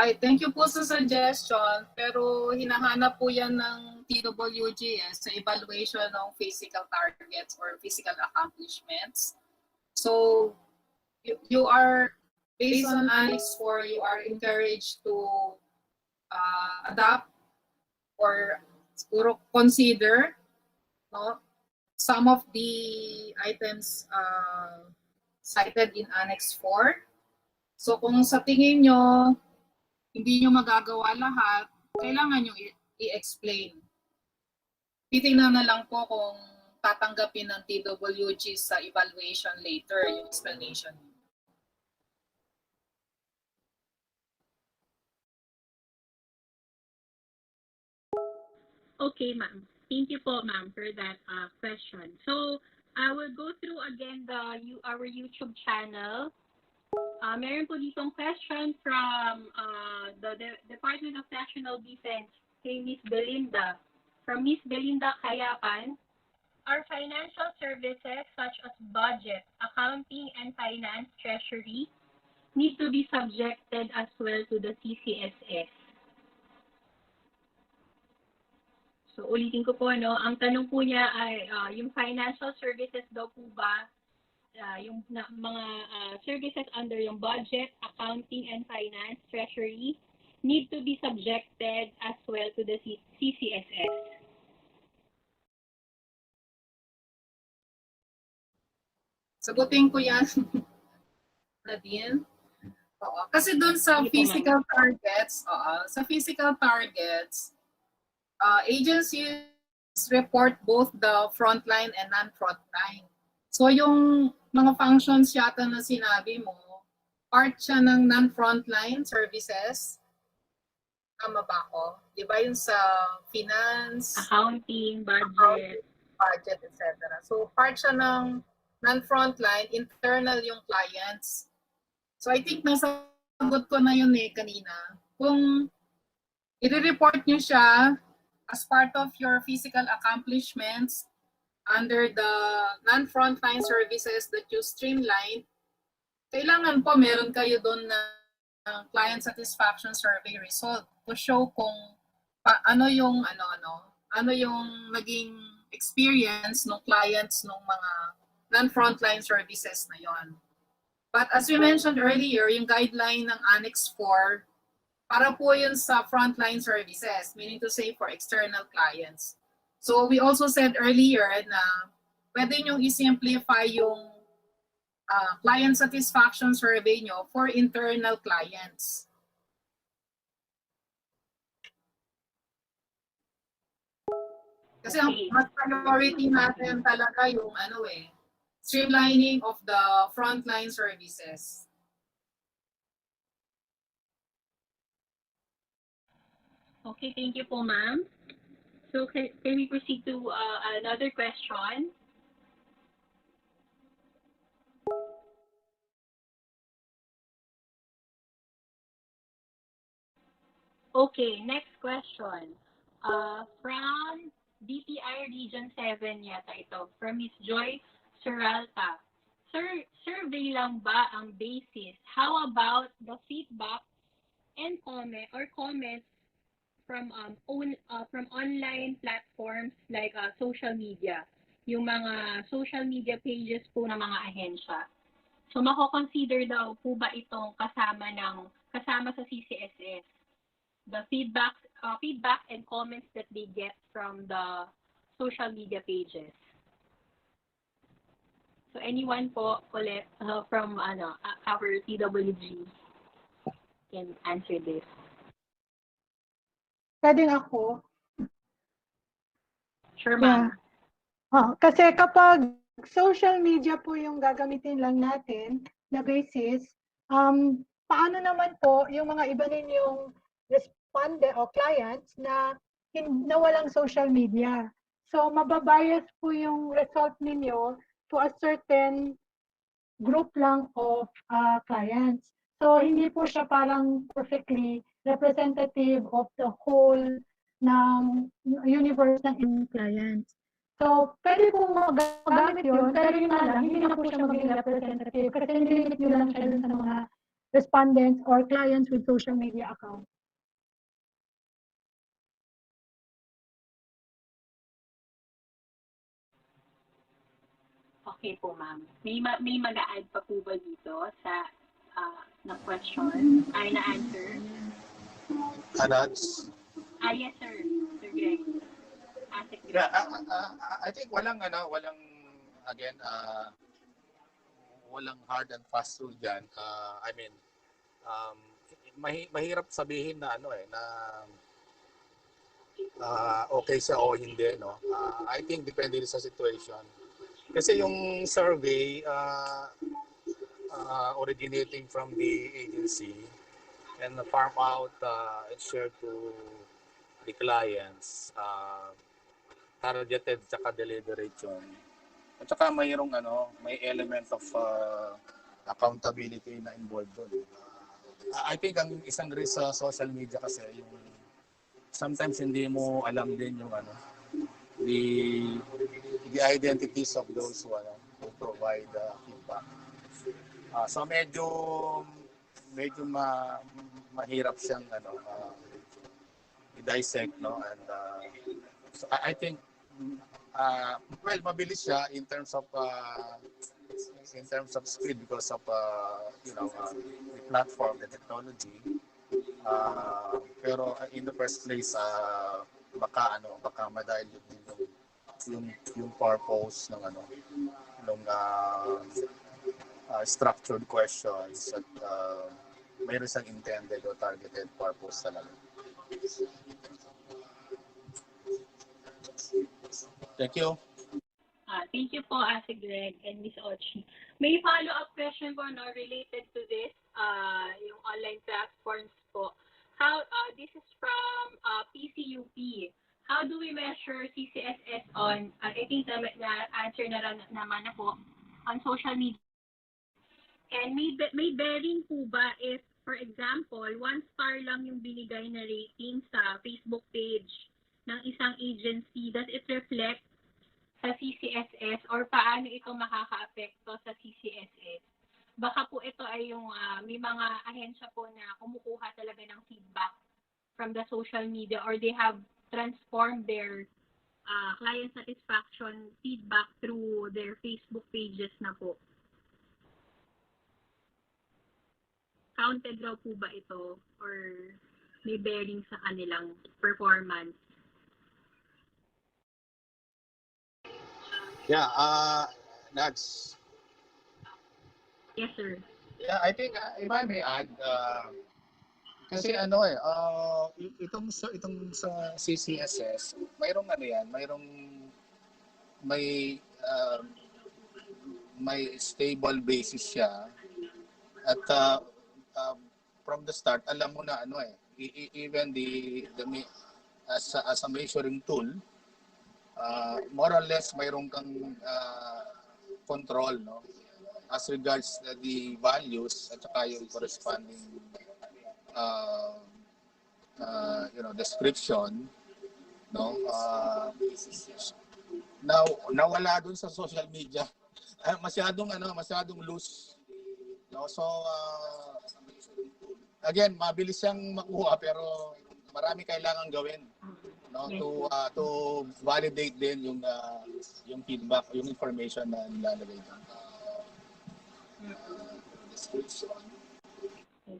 Ay, thank you po sa suggestion, pero hinahanap po yan ng TWGS sa evaluation ng physical targets or physical accomplishments. So, you are, based on Annex 4, you are encouraged to adapt or siguro consider, no, some of the items cited in Annex 4. So kung sa tingin nyo, hindi nyo magagawa lahat, kailangan nyo i-explain. Titingnan na lang po kung tatanggapin ng TWG sa evaluation later, yung explanation. Okay, ma'am. Thank you po, ma'am, for that question. So, I will go through again our YouTube channel. Meron po ditong question from the Department of National Defense kay Miss Belinda. From Miss Belinda Kayapan, our financial services such as budget, accounting, and finance treasury need to be subjected as well to the CCSS. So ulitin ko po, no, ang tanong po niya ay yung financial services daw po ba, yung mga services under yung budget, accounting, and finance, treasury, need to be subjected as well to the CCSS. Sagutin ko yan, Nadine. Oo. Kasi doon sa physical targets, agencies report both the frontline and non-frontline. So yung mga functions yata na sinabi mo, part siya ng non-frontline services. Tama ba ako? Di ba yung sa finance, accounting, budget, etc. So part siya ng non-frontline, internal yung clients. So I think nasagot ko na yun kanina. Kung i-report nyo siya as part of your physical accomplishments under the non-frontline services that you streamlined, kailangan po meron kayo doon na client satisfaction survey result to show kung ano yung naging experience ng clients ng mga non-frontline services na yon. But as we mentioned earlier, yung guideline ng Annex 4, para po yun sa frontline services, meaning to say for external clients. So we also said earlier na pwede nyo i-simplify yung client satisfaction survey nyo for internal clients. Kasi ang mas priority natin talaga yung streamlining of the frontline services. Okay, thank you po, ma'am. So can we proceed to another question? Okay, next question. From DTI Region 7 yata ito, from Ms. Joy Suralta. Survey lang ba ang basis? How about the feedback and comments from online platforms like social media, yung mga social media pages po ng mga ahensya. So mako-consider daw po ba itong kasama sa CCSS, the feedback and comments that they get from the social media pages. So anyone po ulit from our TWG can answer this. Pwedeng ako. Sure, ma'am. Yeah. Kasi kapag social media po yung gagamitin lang natin na basis, paano naman po yung mga iba ninyong respondent o clients na walang social media? So mababias po yung result ninyo to a certain group lang of clients. So, hindi po siya parang perfectly representative of the whole ng universe ng inyong clients. So, pwede po magamit yun, pero yun nga lang, hindi na po siya maging representative kasi nilimit nyo lang siya dun sa mga respondents or clients with social media account. Okay po, ma'am. May mag-a-add pa po ba dito sa na question? Ay, na answer? Anads? Yes, sir. Sir Greg. Asik Greg. Yeah, I think walang again walang hard and fast rule diyan. I mean, um, mahirap sabihin na na okay siya o hindi, no. I think depende rin sa situation. Kasi yung survey originating from the agency and the farm out and shared to the clients, targeted tsaka deliberate yun. At saka may element of accountability na involved doon. I think ang isang risk sa social media kasi yung sometimes hindi mo alam din yung the the identities of those who provide feedback. So medyo mahirap siyang i-dissect, no, and so I think well, mabilis siya in terms of speed because of the platform, the technology. Pero in the first place baka ma-dilute din yung purpose ng structured questions at mayroon siyang intended o targeted purpose talaga. Thank you. Thank you po, Ate Greg and Miss Ochi. May follow-up question po related to this, yung online platforms po. How this is from PCUP. How do we measure CCSS on, I think na answer na naman na po, on social media? And may bearing po ba if, for example, 1 star lang yung binigay na rating sa Facebook page ng isang agency, does it reflect sa CCSS or paano ito makaka-apekto sa CCSS? Baka po ito ay yung may mga ahensya po na kumukuha talaga ng feedback from the social media or they have transformed their client satisfaction feedback through their Facebook pages na po. Counted raw po ba ito or may bearing sa kanilang performance? Yeah, Nads. Yes, sir. Yeah, I think if I may add, kasi itong sa CCSS, mayroong may may stable basis siya at from the start alam mo na even as a measuring tool, more or less mayroon kang control, no, as regards the values at saka yung corresponding description, no. Now nawala dun sa social media. Masyadong loose, no. So again, mabilis siyang makuha pero marami kailangan gawin, no, to validate din yung feedback, yung information na nilalagay diyan.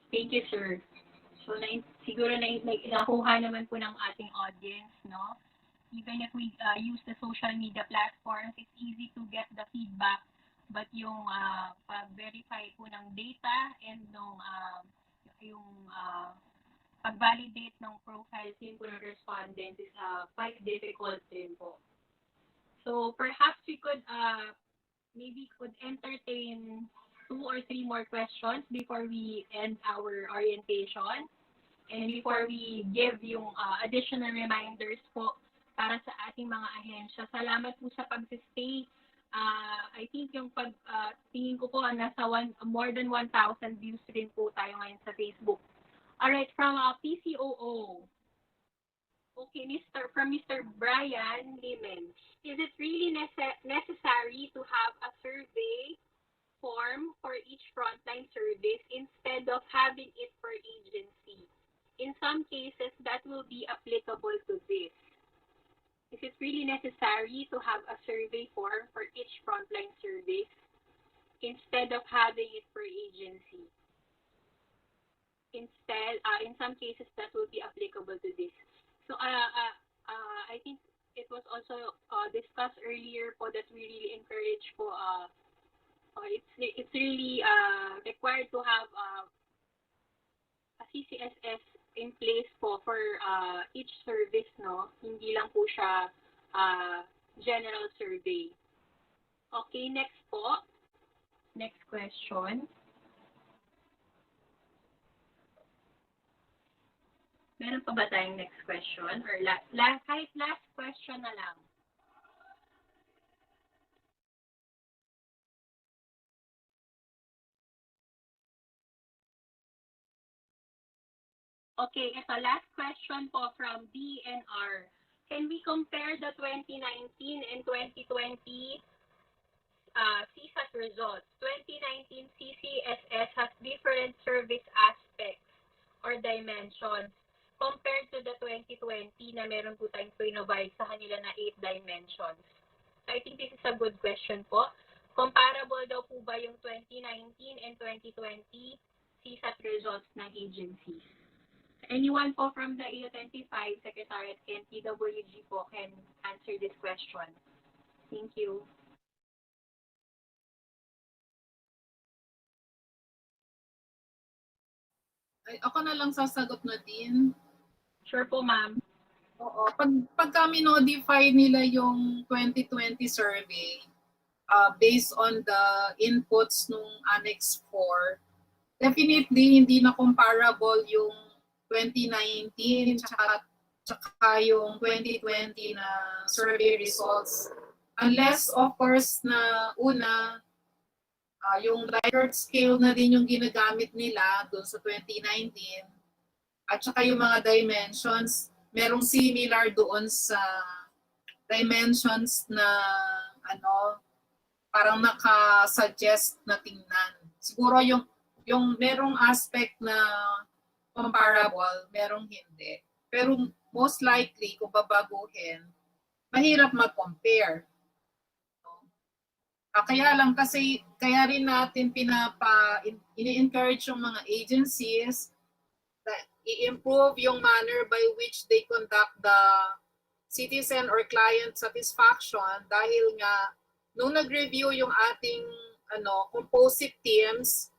Thank you, sir. So, siguro nakuha naman po ng ating audience, no? Even if we use the social media platforms, it's easy to get the feedback, but yung pag-verify po ng data and yung pag-validate ng profiles din po ng respondent is quite difficult din po. So, perhaps we could entertain 2 or 3 more questions before we end our orientation and before we give yung additional reminders po para sa ating mga ahensya. Salamat po sa pag-stay I think yung tingin ko po nasa more than 1,000 views rin po tayo ngayon sa Facebook. Alright, from PCOO. Okay, from Mr. Brian Limen. Is it really necessary to have a survey form for each frontline service instead of having it per agency? In some cases, that will be applicable to this. Is it really necessary to have a survey form for each frontline service instead of having it per agency? Instead, in some cases, that will be applicable to this. So, I think it was also discussed earlier po that we really encourage po, it's really required to have a CCSS in place po for each service, no? Hindi lang po siya general survey. Okay, next po. Next question. Meron pa ba tayong next question? Or kahit last question na lang. Okay, ito, last question po from DNR. Can we compare the 2019 and 2020 CSAT results? 2019 CCSS has different service aspects or dimensions compared to the 2020 na meron po tayong provide sa kanila na 8 dimensions. So I think this is a good question po. Comparable daw po ba yung 2019 and 2020 CSAT results ng agencies? Anyone po from the EU25 Secretariat and PWG po can answer this question. Thank you. Ay, ako na lang sasagot na din. Sure po, ma'am. Oo. Pag kami notify nila yung 2020 survey, based on the inputs nung Annex 4, definitely hindi na comparable yung 2019 tsaka yung 2020 na survey results. Unless, of course, na una, yung Likert scale na din yung ginagamit nila doon sa 2019 at saka yung mga dimensions, merong similar doon sa dimensions na parang naka-suggest na tingnan. Siguro yung merong aspect na comparable, merong hindi. Pero most likely, kung babaguhin, mahirap mag-compare. Kaya lang kasi, kaya rin natin ini-encourage yung mga agencies that i-improve yung manner by which they conduct the citizen or client satisfaction dahil nga nung nag-review yung ating composite teams,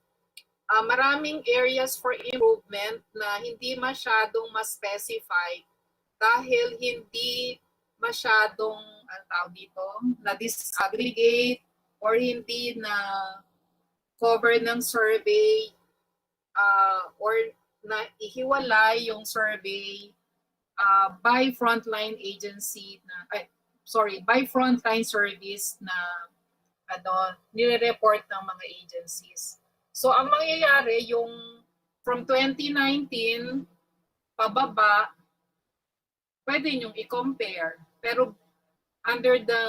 maraming areas for improvement na hindi masyadong ma-specify dahil hindi masyadong na disaggregate or hindi na cover ng survey or na ihiwalay yung survey by frontline agency by frontline service na nire-report ng mga agencies. So ang mangyayari yung from 2019 pababa, pwede nyo i-compare. Pero under the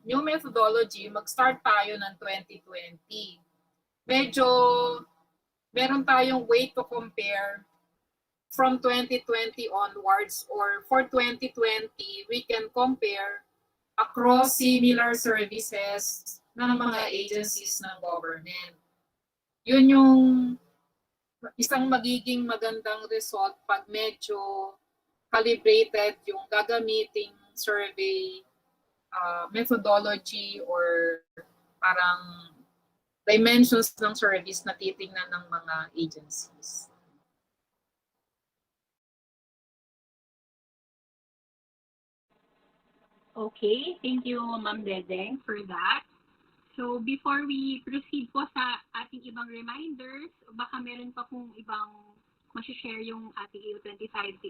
new methodology, mag-start tayo ng 2020. Medyo meron tayong way to compare from 2020 onwards, or for 2020, we can compare across similar services ng mga agencies ng government. Yun yung isang magiging magandang result pag medyo calibrated yung gagamiting survey methodology or parang dimensions ng service na titingnan ng mga agencies. Okay, thank you, Ma'am Dedeng, for that. So before we proceed po sa ating ibang reminders, baka meron pa pong ibang ma-share yung ating EU25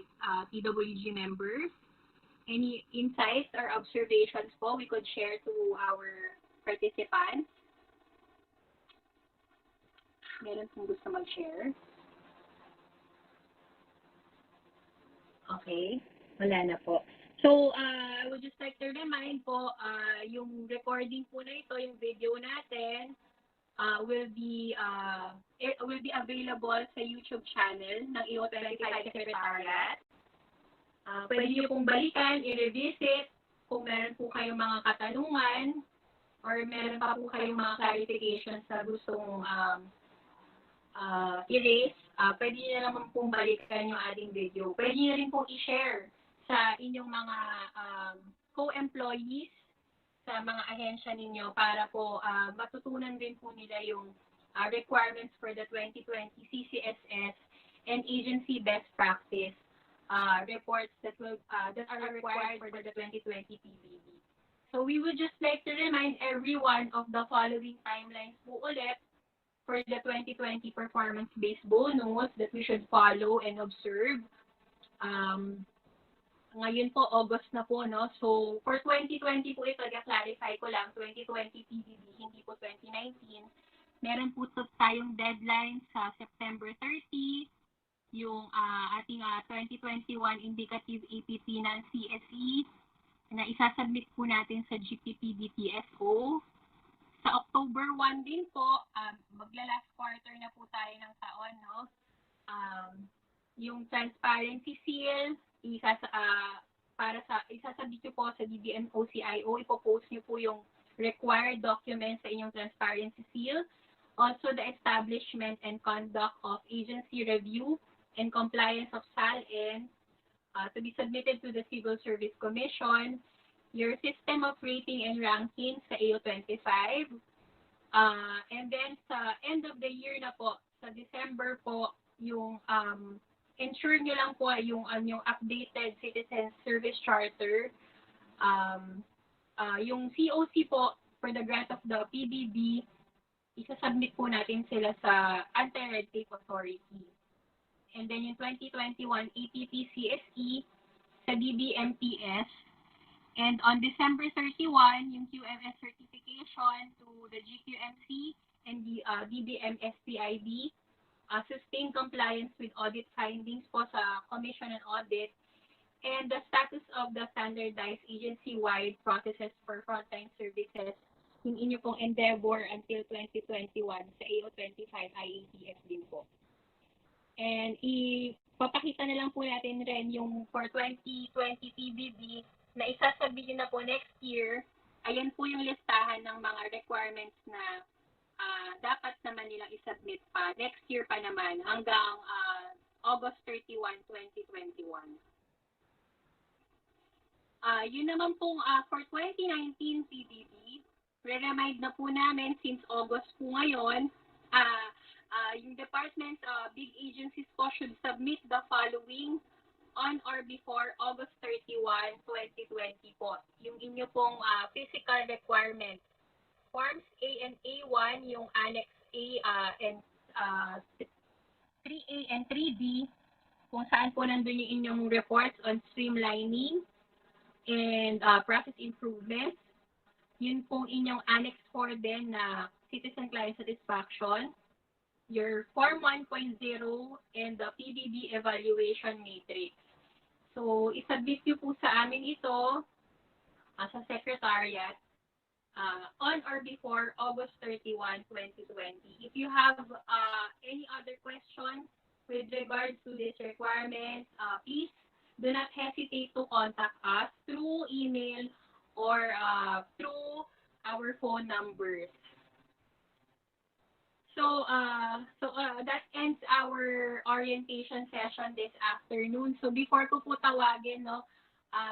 TWG members. Any insights or observations po we could share to our participants? Meron pong gusto mag-share? Okay, wala na po. So, I would just like to remind po, yung recording po na ito, yung video natin, will be available sa YouTube channel ng EO25 Secretariat. Pwede niyo pong balikan, i-revisit kung meron po kayong mga katanungan or meron pa po kayong mga clarifications na gustong i-raise. Pwede niyo naman pong balikan yung ating video. Pwede niyo rin pong i-share sa inyong mga co-employees sa mga ahensya ninyo para po matutunan din po nila yung requirements for the 2020 CCSS and agency best practice reports that are required for the 2020 PBB. So we would just like to remind everyone of the following timelines po ulit for the 2020 performance-based bonus that we should follow and observe. Ngayon po, August na po, no? So, for 2020 po ito, clarify ko lang, 2020 PBB, hindi po 2019. Meron po tayong deadline sa September 30, yung ating 2021 indicative APT ng CSE na isasubmit po natin sa GPPDTSO. Sa October 1 din po, magla-last quarter na po tayo ng taon, no? Yung transparency seal, isasubmit nyo po sa DBM-OCIO, ipopost nyo po yung required documents sa inyong transparency seal. Also, the establishment and conduct of agency review and compliance of SALN to be submitted to the Civil Service Commission, your system of rating and ranking sa AO25, and then sa end of the year na po, sa December po, yung ensure nyo lang po yung updated Citizen Service Charter, yung COC po for the grant of the PBB, isasubmit po natin sila sa Anti-Red Tape Authority. And then yung 2021 APP CSE sa DBMTS. And on December 31, yung QMS certification to the GQMC and the DBM-SPIB, sustained compliance with audit findings po sa Commission on Audit, and the status of the standardized agency-wide processes for frontline services, yung inyo pong endeavor until 2021 sa AO25 IATF din po. And ipapakita na lang po natin rin yung for 2020 PBB na isasabihin na po next year. Ayan po yung listahan ng mga requirements na dapat naman nilang isubmit pa next year pa naman hanggang August 31, 2021. Yun naman pong for 2019 PBB, re-remind na po namin since August po ngayon, yung departments, big agencies po should submit the following on or before August 31, 2020 po. Yung inyo pong physical requirements. Forms A and A1, yung Annex A and 3A and 3B, kung saan po nandun yung inyong reports on streamlining and process improvements. Yun pong inyong Annex 4 din na citizen client satisfaction. Your Form 1.0 and the PBB evaluation matrix. So, isubmit nyo po sa amin ito sa Secretariat on or before August 31, 2020. If you have any other questions with regards to this requirement, please do not hesitate to contact us through email or through our phone numbers. So that ends our orientation session this afternoon. So before ko po tawagin,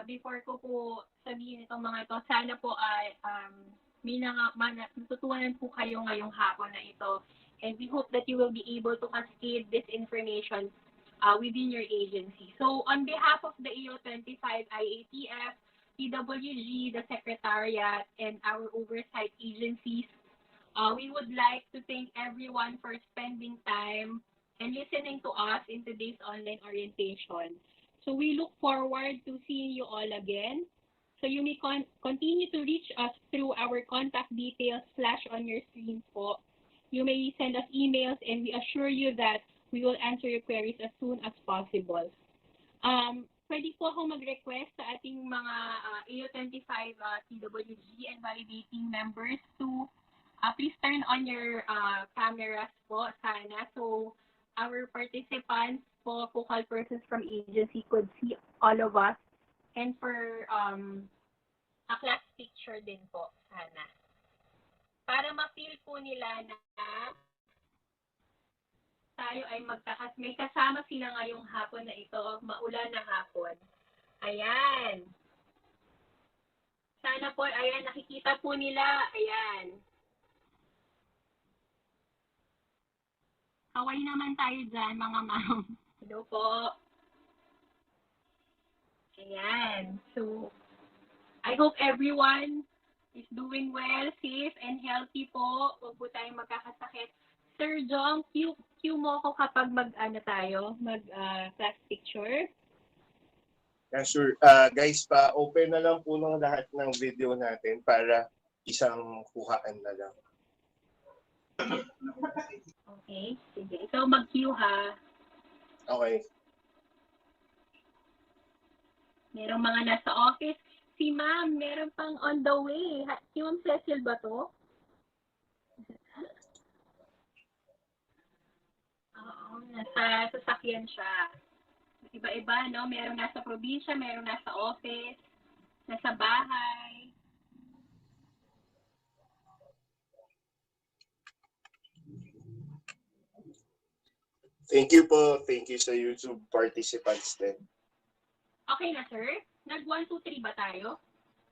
before ko po sabihin itong mga ito, sana po ay may natutunan po kayo ngayong hapon na ito. And we hope that you will be able to cascade this information within your agency. So on behalf of the AO25 IATF, PWG, the Secretariat, and our oversight agencies, we would like to thank everyone for spending time and listening to us in today's online orientation. So we look forward to seeing you all again So you may continue to reach us through our contact details flash on your screen po. You may send us emails and we assure you that we will answer your queries as soon as possible. Pwede po akong mag-request sa ating mga AO25 TWG and validating members to please turn on your cameras po sana. So our participants po, focal persons from agency could see all of us. And for a class picture din po, sana. Para ma-feel po nila na tayo ay may kasama sila ngayong hapon na ito, maulan na hapon. Ayan. Sana po, ayan, nakikita po nila, ayan. Kaway naman tayo dyan, mga ma'am. Hello po. Ayan. So, I hope everyone is doing well, safe, and healthy po. Huwag po tayong magkakasakit. Sir Jong, cue mo ko kapag class picture. Yeah, sure. Guys, pa-open na lang po ng lahat ng video natin para isang kuhaan na lang. Okay, sige. So, mag-cue ha. Okay. Merong mga nasa office. Si ma'am, meron pang on the way. Si Ma'am Cecil ba to? Oo, nasa sasakyan siya. Iba-iba, no? Merong nasa probinsya, merong nasa office, nasa bahay. Thank you po. Thank you sa YouTube participants din. Okay na, sir? Nag 1, 2, 3 ba tayo?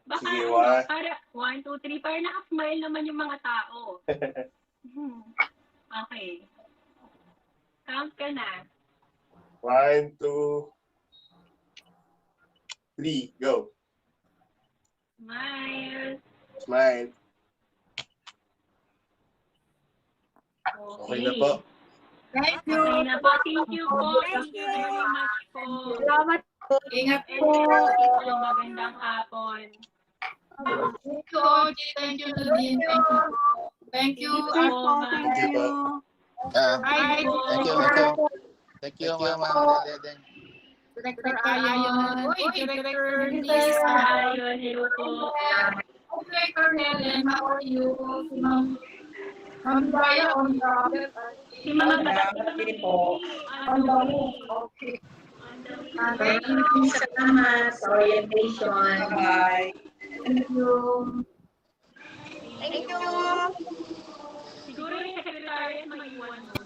Baka, Sige, para 1, 2, 3, para naka-smile naman yung mga tao. Okay. Count ka na. 1, 2, 3, go. Smile. Smile. Okay na po. Thank you. Okay na po. Thank you po. Thank you very much po. Salamat. Ingat po. Magandang hapon. Thank you, OG. Thank you, Nadine. Thank you. Thank you po. Thank you po. Hi. Thank you, Ma'am Deden. Director Ayon. Uy, Director Liz. Ayon, hello po. Director Helen, how are you? Ma'am Raya on the other. Si Mama Hindi po. On the way. Okay. Maraming salamat sa orientation. Bye. Thank you. Thank you. Siguro yung secretary maiwan mo.